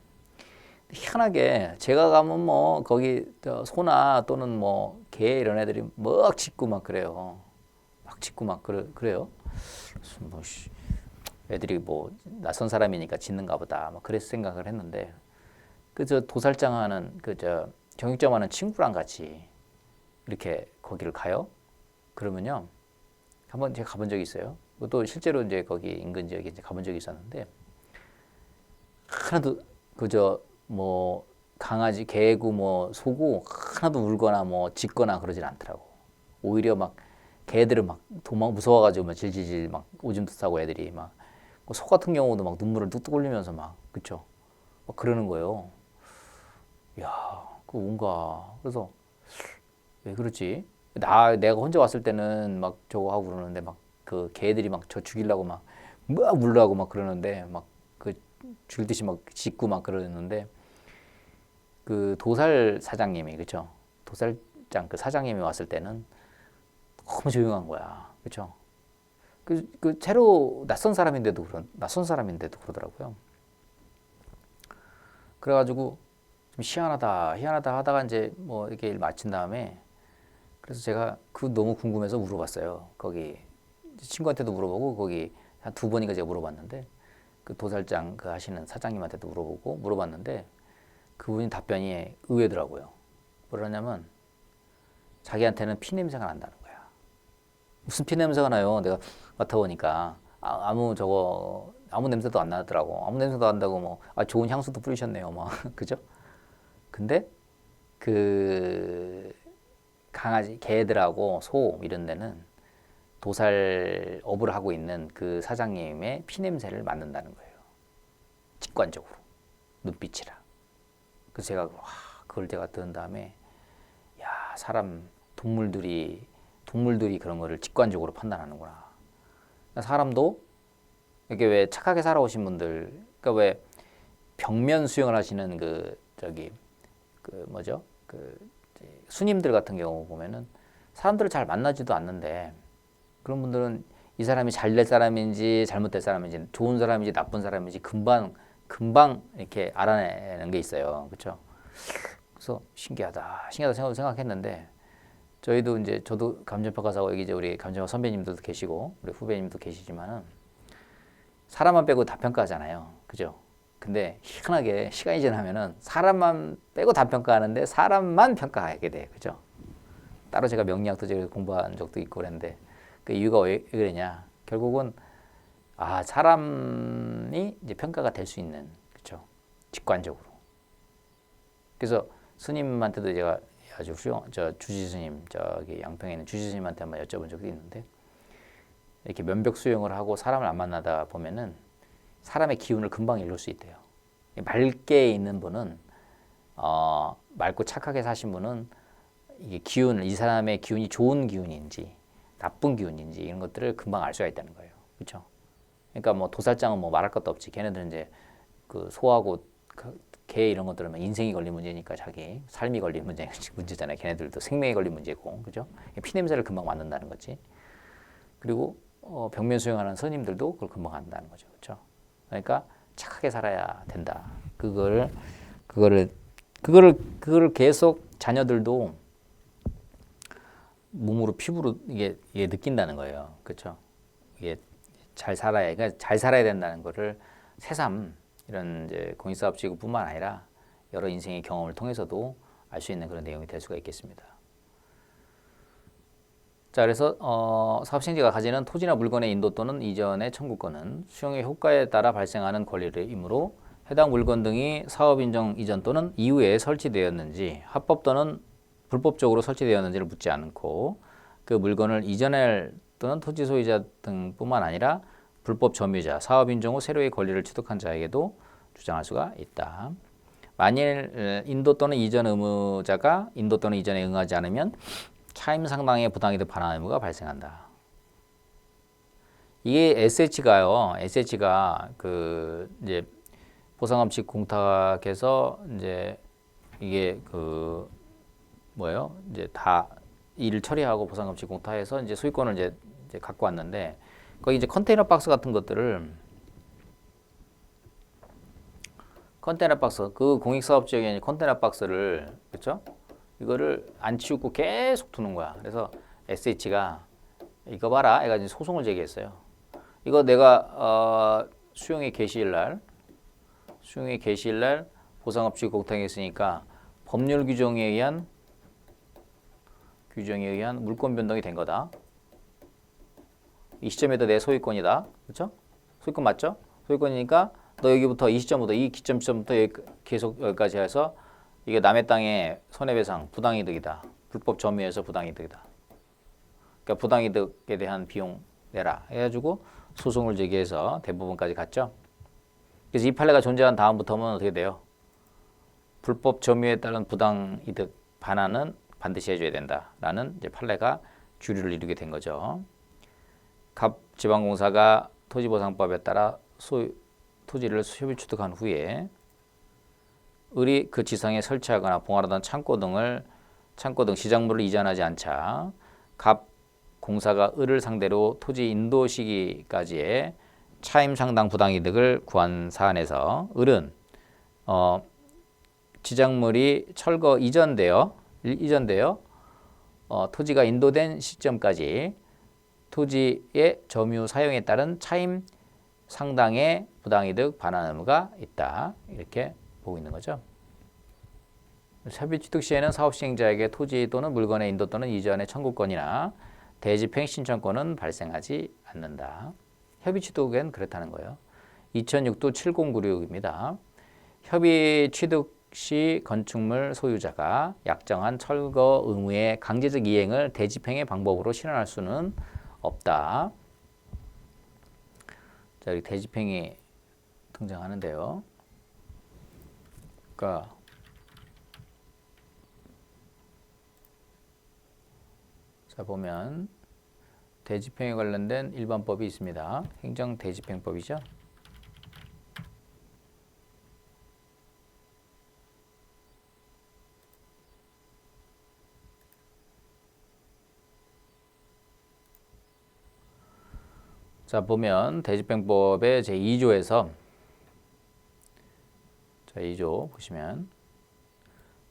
희한하게 제가 가면 뭐 거기 소나 또는 뭐 개 이런 애들이 막 짖고 막 그래요. 막 짖고 막 그래요. 뭐 애들이 뭐 낯선 사람이니까 짖는가 보다. 뭐 그래서 생각을 했는데 그 저 도살장하는 그 저 정육점 하는 친구랑 같이 이렇게 거기를 가요. 그러면요 한번 제가 가본 적이 있어요. 또 실제로 이제 거기 인근 지역에 이제 가본 적이 있었는데 하나도 그저 뭐 강아지, 개고 뭐 소고 하나도 울거나 뭐 짖거나 그러질 않더라고. 오히려 막 개들은 막 무서워가지고 막 질질질 막 오줌도 싸고 애들이 막 소 같은 경우도 막 눈물을 뚝뚝 흘리면서 막 그쵸? 막 그러는 거예요. 야, 그 뭔가 그래서 왜 그러지? 내가 혼자 왔을 때는 막 저거 하고 그러는데 막 그 개들이 막 저 죽이려고 막 막 물러가고 막 그러는데 막 그 줄듯이 막 짖고 막 그러는데 그 도살 사장님이 그쵸? 도살장 그 사장님이 왔을 때는 너무 조용한 거야. 그쵸? 그 새로 낯선 사람인데도 그러더라고요. 그래가지고 좀 희한하다 하다가 이제 뭐 이렇게 일 마친 다음에 그래서 제가 그 너무 궁금해서 물어봤어요. 거기 친구한테도 물어보고 거기 한 두 번인가 제가 물어봤는데 그 도살장 그 하시는 사장님한테도 물어봤는데 그분이 답변이 의외더라고요. 뭐라냐면 자기한테는 피 냄새가 난다는 거야. 무슨 피 냄새가 나요? 내가 맡아보니까 아무 냄새도 안 나더라고. 아무 냄새도 안 나고 뭐 좋은 향수도 뿌리셨네요. 막 그죠? 근데 그 강아지 개들하고 소 이런 데는 도살업을 하고 있는 그 사장님의 피 냄새를 맡는다는 거예요. 직관적으로 눈빛이라. 그래서 제가 그걸 제가 들은 다음에 야 동물들이 그런 거를 직관적으로 판단하는구나. 사람도 이렇게 왜 착하게 살아오신 분들, 그러니까 왜 벽면 수영을 하시는 그 뭐죠? 그 스님들 같은 경우 보면은 사람들을 잘 만나지도 않는데 그런 분들은 이 사람이 잘 될 사람인지 잘못될 사람인지 좋은 사람인지 나쁜 사람인지 금방 이렇게 알아내는 게 있어요. 그렇죠? 그래서 신기하다 생각했는데 저희도 이제 저도 감정평가사고 여기 이제 우리 감정평가 선배님들도 계시고 우리 후배님도 계시지만은 사람만 빼고 다 평가하잖아요. 그죠? 근데 희한하게 시간이 지나면은 사람만 빼고 다 평가하는데 사람만 평가하게 돼. 그죠? 따로 제가 명리학도 제가 공부한 적도 있고 그랬는데 그 이유가 왜 그러냐? 결국은 사람이 이제 평가가 될 수 있는 그렇죠? 직관적으로. 그래서 스님한테도 제가 아주 주지 스님 저기 양평에 있는 주지 스님한테 한번 여쭤본 적도 있는데 이렇게 면벽 수영을 하고 사람을 안 만나다 보면은 사람의 기운을 금방 읽을 수 있대요. 맑게 있는 분은 맑고 착하게 사신 분은 이게 이 사람의 기운이 좋은 기운인지 나쁜 기운인지 이런 것들을 금방 알 수가 있다는 거예요. 그렇죠? 그러니까 뭐 도살장은 뭐 말할 것도 없지. 걔네들은 이제 그 소하고 개 이런 것들은 인생이 걸린 문제니까 자기 삶이 걸린 문제잖아요. 걔네들도 생명이 걸린 문제고, 그죠? 피 냄새를 금방 맡는다는 거지. 그리고 벽면 수영하는 스님들도 그걸 금방 안다는 거죠, 그렇죠? 그러니까 착하게 살아야 된다. 그거를 계속 자녀들도 몸으로 피부로 이게 느낀다는 거예요, 그렇죠? 이게 그러니까 잘 살아야 된다는 거를 새삼 이런 이제 공익사업지구뿐만 아니라 여러 인생의 경험을 통해서도 알 수 있는 그런 내용이 될 수가 있겠습니다. 자, 그래서 사업시행자가 가지는 토지나 물건의 인도 또는 이전의 청구권은 수용의 효과에 따라 발생하는 권리이므로 해당 물건 등이 사업인정 이전 또는 이후에 설치되었는지 합법 또는 불법적으로 설치되었는지를 묻지 않고 그 물건을 이전할 또는 토지 소유자 등뿐만 아니라 불법 점유자, 사업인정 후 새로의 권리를 취득한 자에게도 주장할 수가 있다. 만일 인도 또는 이전 의무자가 인도 또는 이전에 응하지 않으면 차임 상당의 부당이득 반환 의무가 발생한다. 이게 SH가 그 이제 보상금칙 공탁에서 이제 이게 그 뭐예요? 이제 다 일을 처리하고 보상금칙 공탁해서 이제 소유권을 이제 갖고 왔는데 거기 이제 컨테이너 박스 같은 것들을 그 공익사업 지역에 컨테이너 박스를 그렇죠? 이거를 안 치우고 계속 두는 거야. 그래서 SH가 이거 봐라 해가지고 소송을 제기했어요. 이거 내가 수용의 개시일 날 보상업체 공탁했으니까 법률 규정에 의한 물권 변동이 된 거다. 이 시점에도 내 소유권이다. 그렇죠? 소유권 맞죠? 소유권이니까 너 여기부터 이 기점부터 계속 여기까지 해서 이게 남의 땅의 손해배상 부당이득이다. 불법 점유해서 부당이득이다. 그러니까 부당이득에 대한 비용 내라 해가지고 소송을 제기해서 대법원까지 갔죠. 그래서 이 판례가 존재한 다음부터는 어떻게 돼요? 불법 점유에 따른 부당이득 반환은 반드시 해줘야 된다라는 이제 판례가 주류를 이루게 된 거죠. 갑 지방공사가 토지보상법에 따라 토지를 협의 취득한 후에 을이 그 지상에 설치하거나 봉하라던 창고 등 시작물을 이전하지 않자 갑 공사가 을을 상대로 토지 인도 시기까지의 차임 상당 부당이득을 구한 사안에서 을은 지작물이 철거 이전되어 토지가 인도된 시점까지 토지의 점유 사용에 따른 차임 상당의 부당이득 반환 의무가 있다. 이렇게 보고 있는 거죠. 협의 취득 시에는 사업 시행자에게 토지 또는 물건의 인도 또는 이전의 청구권이나 대집행 신청권은 발생하지 않는다. 협의 취득엔 그렇다는 거예요. 2006도 7096입니다. 협의 취득 시 건축물 소유자가 약정한 철거 의무의 강제적 이행을 대집행의 방법으로 실현할 수는 없다. 자, 여기 대집행이 등장하는데요. 그러니까 자 보면 대집행에 관련된 일반법이 있습니다. 행정대집행법이죠. 자 보면 대집행법의 제2조에서 자 2조 보시면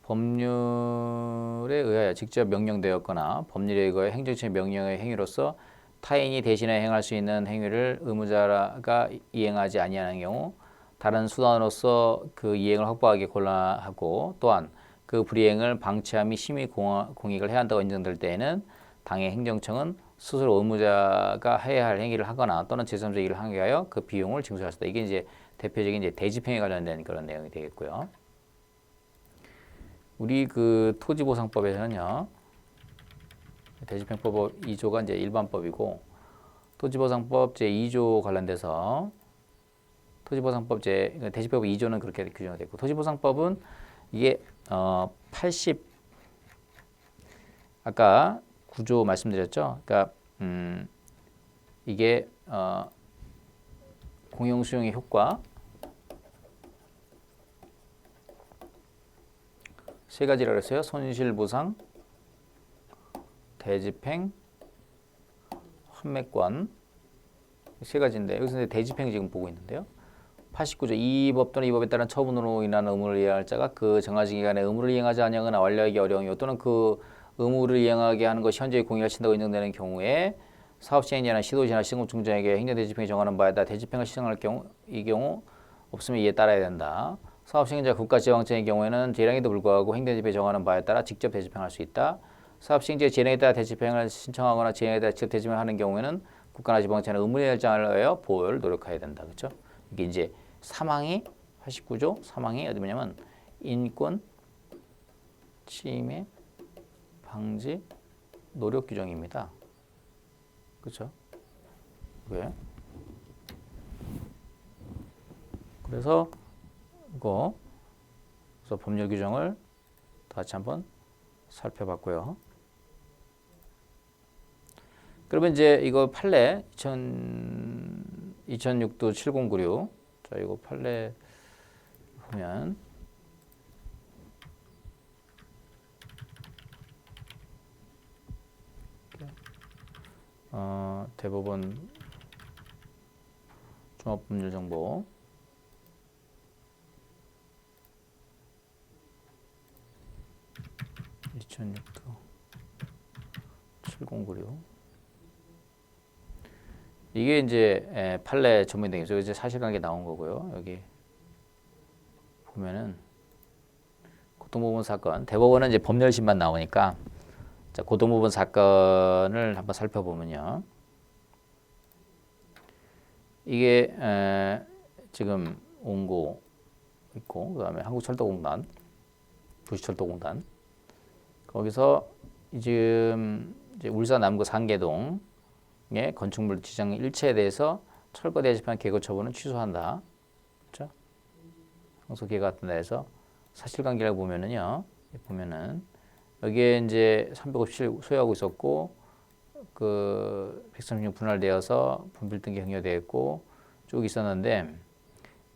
법률에 의하여 직접 명령되었거나 법률에 의하여 행정처의 명령의 행위로서 타인이 대신해 행할 수 있는 행위를 의무자가 이행하지 아니하는 경우 다른 수단으로서 그 이행을 확보하기 곤란하고 또한 그 불이행을 방치함이 심히 공익을 해야 한다고 인정될 때에는 당해 행정청은 스스로 의무자가 해야 할 행위를 하거나 또는 제3자 일을 하게 하여 그 비용을 징수할 수 있다. 이게 이제 대표적인 이제 대집행에 관련된 그런 내용이 되겠고요. 우리 그 토지보상법에서는요, 대집행법 2조가 이제 일반법이고 토지보상법 제 2조 관련돼서 토지보상법 대집행법 2조는 그렇게 규정이 되고 토지보상법은 이게 80 아까 구조 말씀드렸죠. 그러니까 이게 공용 수용의 효과 세 가지라고 했어요. 손실보상, 대집행, 환매권 세 가지인데 여기서 대집행 지금 보고 있는데요. 89조 이 법 또는 이 법에 따른 처분으로 인한 의무를 이행할 자가 그 정하진 기간에 의무를 이행하지 아니하거나 완료하기 어려운 경우 또는 그 의무를 이행하게 하는 것이 현재의 공익을 친다고 인정되는 경우에 사업 시행자나 시도지나 시공중장에게 행정대집행이 정하는 바에 따라 대집행을 시행할 경우 이 경우 없으면 이에 따라야 된다. 사업 시행자 국가지방청의 경우에는 재량에도 불구하고 행정대집행이 정하는 바에 따라 직접 대집행할 수 있다. 사업 시행자의 재량에 따라 대집행을 신청하거나 재량에 따라 직접 대집행하는 경우에는 국가나 지방청은 의무 결정을 하여 보호를 노력해야 된다. 그렇죠? 이게 이제 사망이 89조 사망이 어디 뭐냐면 인권 침해 방지 노력 규정입니다. 그렇죠? 왜? 그래서 이거 그래서 법률 규정을 다시 한번 살펴봤고요. 그러면 이제 이거 판례 2006도 7096 자 이거 판례 보면 대법원 종합법률정보 2006도 7096 이게 이제 판례 전문 등에서 이제 사실관계 나온 거고요. 여기 보면은 고등법원 사건 대법원은 이제 법률심만 나오니까 자, 고등법원 사건을 한번 살펴보면요. 이게 지금 온고 있고 그다음에 한국철도공단, 부시철도공단 거기서 지금 이제 울산 남구 상계동의 건축물 지정 일체에 대해서 철거 대집행 개고 처분은 취소한다. 그렇죠? 항소 기각 같은 데에서 사실관계를 보면은요. 보면은 여기에 이제 357 소유하고 있었고 그 136 분할되어서 분필 등기 행여되었고 쭉 있었는데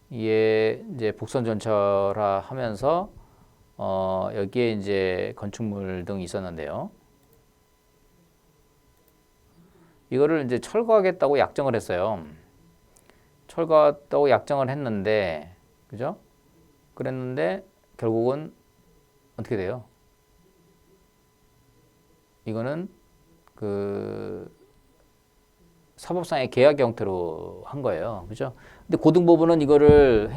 이게 이제 복선 전철화 하면서 여기에 이제 건축물 등이 있었는데요. 이거를 이제 철거하겠다고 약정을 했어요. 철거하겠다고 약정을 했는데, 그죠? 그랬는데 결국은 어떻게 돼요? 이거는 그 사법상의 계약 형태로 한 거예요. 그죠? 근데 고등법원은 이거를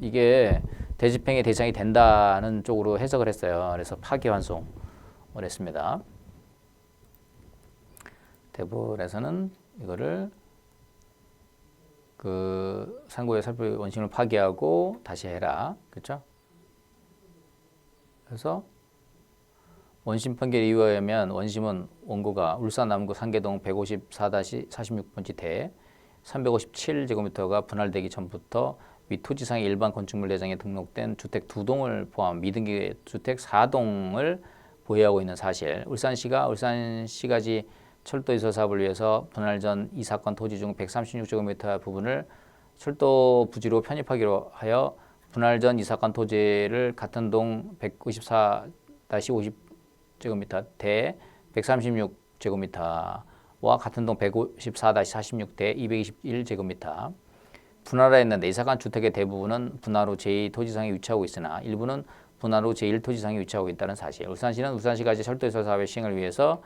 이게 대집행의 대상이 된다는 쪽으로 해석을 했어요. 그래서 파기환송을 했습니다. 대법원에서는 이거를 그 상고의 살포 원심을 파기하고 다시 해라. 그렇죠? 그래서 원심 판결 이유에 의하면 원심은 원고가 울산 남구 상계동 154-46번지 대 357제곱미터가 분할되기 전부터 위 토지상의 일반 건축물 대장에 등록된 주택 2동을 포함 미등기 주택 4동을 보유하고 있는 사실, 울산시가 울산시가지 철도이설 사업을 위해서 분할 전 이 사건 토지 중 136제곱미터 부분을 철도 부지로 편입하기로 하여 분할 전 이 사건 토지를 같은 동 194-50제곱미터 대 136제곱미터와 같은 동 154-46 대 221제곱미터 분할했는데 이 사건 주택의 대부분은 분할 후 제2 토지상에 위치하고 있으나 일부는 분할 후 제1 토지상에 위치하고 있다는 사실. 울산시는 울산시가지 철도시설 사업의 시행을 위해서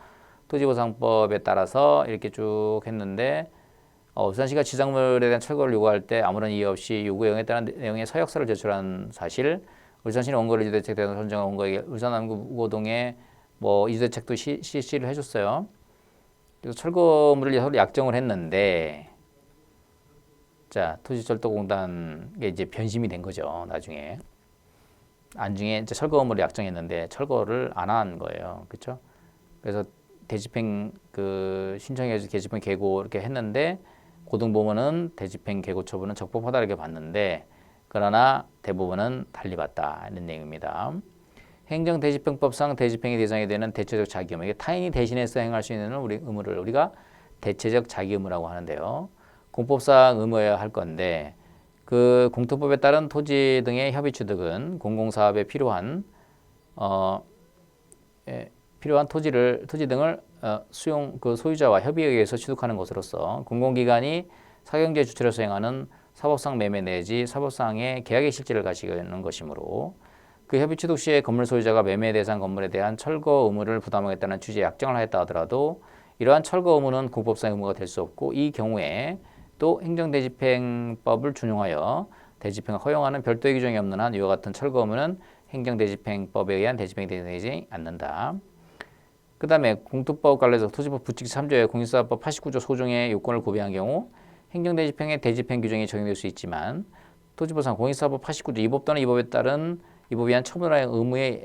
토지보상법에 따라서 이렇게 쭉 했는데 울산시가 지상물에 대한 철거를 요구할 때 아무런 이유 없이 요구에 응했다는 내용의 서약서를 제출한 사실. 울산시는 원고를 이주대책 대상 선정한 원고에게 울산 남구 우고동에 뭐 이주대책도 CC를 해줬어요. 그래서 철거물을 서로 약정을 했는데 자 토지철도공단에 이제 변심이 된 거죠. 나중에 안중에 이제 철거물을 약정했는데 철거를 안 한 거예요. 그렇죠? 그래서 대집행 그 신청해서 대집행 계고 이렇게 했는데 고등법원은 대집행 계고 처분은 적법하다고 봤는데 그러나 대법원은 달리 봤다는 내용입니다. 행정대집행법상 대집행의 대상이 되는 대체적 자기의무, 이게 타인이 대신해서 행할 수 있는 의무를 우리가 대체적 자기의무라고 하는데요. 공법상 의무여야 할 건데 그 공토법에 따른 토지 등의 협의 취득은 공공사업에 필요한 토지 등을 수용 그 소유자와 협의에 의해서 취득하는 것으로서 공공기관이 사경제 주체로 수행하는 사법상 매매 내지 사법상의 계약의 실질을 가지는 것이므로 그 협의 취득 시에 건물 소유자가 매매 대상 건물에 대한 철거 의무를 부담하겠다는 취지의 약정을 하였다 하더라도 이러한 철거 의무는 공법상 의무가 될 수 없고 이 경우에 또 행정대집행법을 준용하여 대집행을 허용하는 별도의 규정이 없는 한 이와 같은 철거 의무는 행정대집행법에 의한 대집행이 되지 않는다. 그 다음에 공토법 관련해서 토지법 부칙 3조의 공인사업법 89조 소정의 요건을 구비한 경우 행정대집행의 대집행 규정이 적용될 수 있지만 토지법상 공인사업법 89조 이 법 또는 이 법에 따른 이 법에 의한 처분의 의무에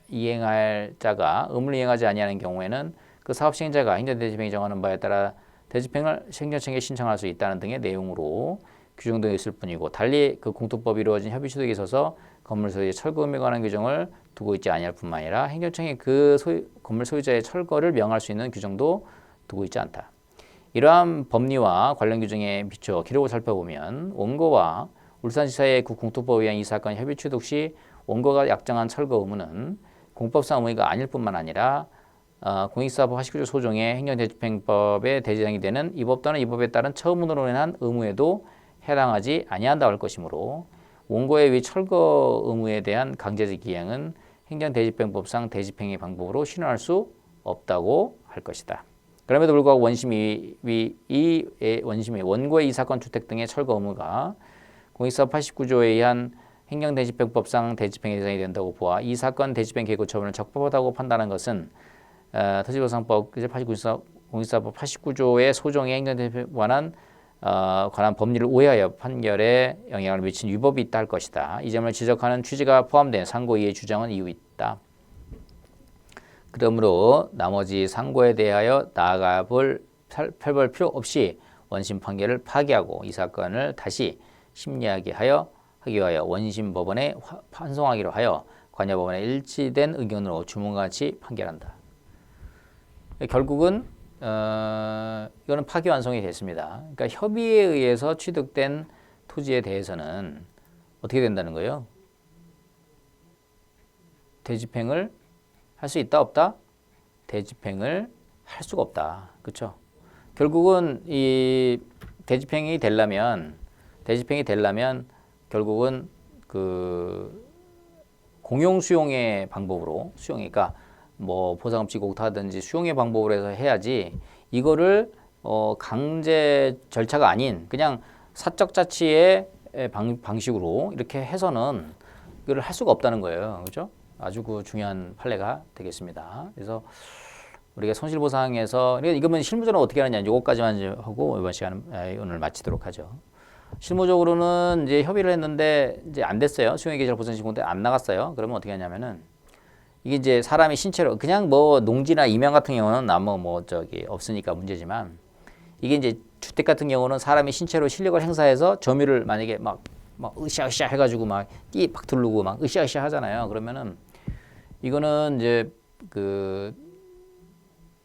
이행할 자가 의무를 이행하지 아니하는 경우에는 그 사업 시행자가 행정대집행이 정하는 바에 따라 대집행을 행정청에 신청할 수 있다는 등의 내용으로 규정되어 있을 뿐이고 달리 그 공토법이 이루어진 협의 취득에 있어서 건물 소유의 철거 의무에 관한 규정을 두고 있지 아니할 뿐만 아니라 행정청이 그 건물 소유자의 철거를 명할 수 있는 규정도 두고 있지 않다. 이러한 법리와 관련 규정에 비춰 기록을 살펴보면 원고와 울산시사의 그 공토법에 의한 이 사건 협의 취득 시 원고가 약정한 철거 의무는 공법상 의무가 아닐 뿐만 아니라 공익사법 89조 소정의 행정대집행법의 대상이 되는 이 법 또는 이 법에 따른 처분으로 인한 의무에도 해당하지 아니한다 할 것이므로 원고의 위 철거 의무에 대한 강제적 이행은 행정대집행법상 대집행의 방법으로 신원할 수 없다고 할 것이다. 그럼에도 불구하고 원심이 원고의 이 사건 주택 등의 철거 의무가 공익사법 89조에 의한 행정대집행법상 대집행의 대상이 된다고 보아 이 사건 대집행 계고 처분을 적법하다고 판단한 것은 토지보상법 공익사법 89조의 소정의 행정대집행에 관한 법리를 오해하여 판결에 영향을 미친 위법이 있다 할 것이다. 이 점을 지적하는 취지가 포함된 상고 이의 주장은 이유 있다. 그러므로 나머지 상고에 대하여 펼볼 필요 없이 원심 판결을 파기하고 이 사건을 다시 심리하기 위하여 원심 법원에 환송하기로 하여 관여법원의 일치된 의견으로 주문같이 판결한다. 결국은 이거는 파기환송이 됐습니다. 그러니까 협의에 의해서 취득된 토지에 대해서는 어떻게 된다는 거예요? 대집행을 할 수 있다 없다? 대집행을 할 수가 없다. 그렇죠? 결국은 이 대집행이 되려면 결국은 그 공용 수용의 방법으로 수용이니까 뭐 보상금지 곡타든지 수용의 방법으로 해서 해야지 이거를 강제 절차가 아닌 그냥 사적 자치의 방식으로 이렇게 해서는 이걸 할 수가 없다는 거예요. 그렇죠? 아주 그 중요한 판례가 되겠습니다. 그래서 우리가 손실보상에서 이거는 실무적으로 어떻게 하느냐 이거까지만 하고 이번 시간 오늘 마치도록 하죠. 실무적으로는 이제 협의를 했는데 이제 안 됐어요. 수용계절 보전시공대 안 나갔어요. 그러면 어떻게 하냐면은 이게 이제 사람이 신체로 그냥 뭐 농지나 임양 같은 경우는 나무 뭐 저기 없으니까 문제지만 이게 이제 주택 같은 경우는 사람이 신체로 실력을 행사해서 점유를 만약에 막 으쌰으쌰 해가지고 막 띠 팍 두르고 막 으쌰으쌰 하잖아요. 그러면은 이거는 이제 그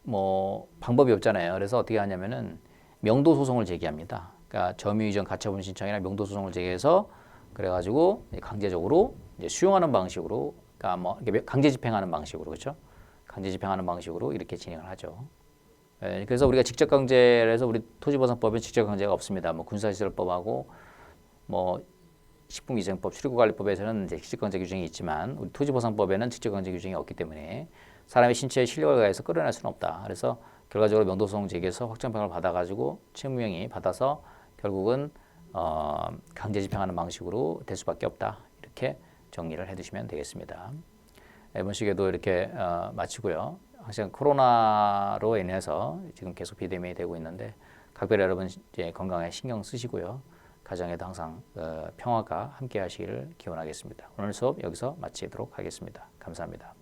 뭐 방법이 없잖아요. 그래서 어떻게 하냐면은 명도 소송을 제기합니다. 그러니까 점유 이전 가처분 신청이나 명도 소송을 제기해서 그래가지고 강제적으로 이제 수용하는 방식으로, 그러니까 뭐 강제 집행하는 방식으로, 그렇죠? 강제 집행하는 방식으로 이렇게 진행을 하죠. 예, 그래서 우리가 직접 강제를 해서 우리 토지보상법에 직접 강제가 없습니다. 뭐 군사시설법하고 뭐 식품위생법, 출입구관리법에서는 이제 직접 강제 규정이 있지만 우리 토지보상법에는 직접 강제 규정이 없기 때문에 사람의 신체의 실력을 가해서 끌어낼 수는 없다. 그래서 결과적으로 명도소송 제기해서 확정평을 받아가지고 채무명의 받아서 결국은 강제 집행하는 방식으로 될 수밖에 없다. 이렇게 정리를 해두시면 되겠습니다. 이번 시기에도 이렇게 마치고요. 항상 코로나로 인해서 지금 계속 비대면이 되고 있는데 각별히 여러분 이제 건강에 신경 쓰시고요. 가정에도 항상 평화가 함께 하시기를 기원하겠습니다. 오늘 수업 여기서 마치도록 하겠습니다. 감사합니다.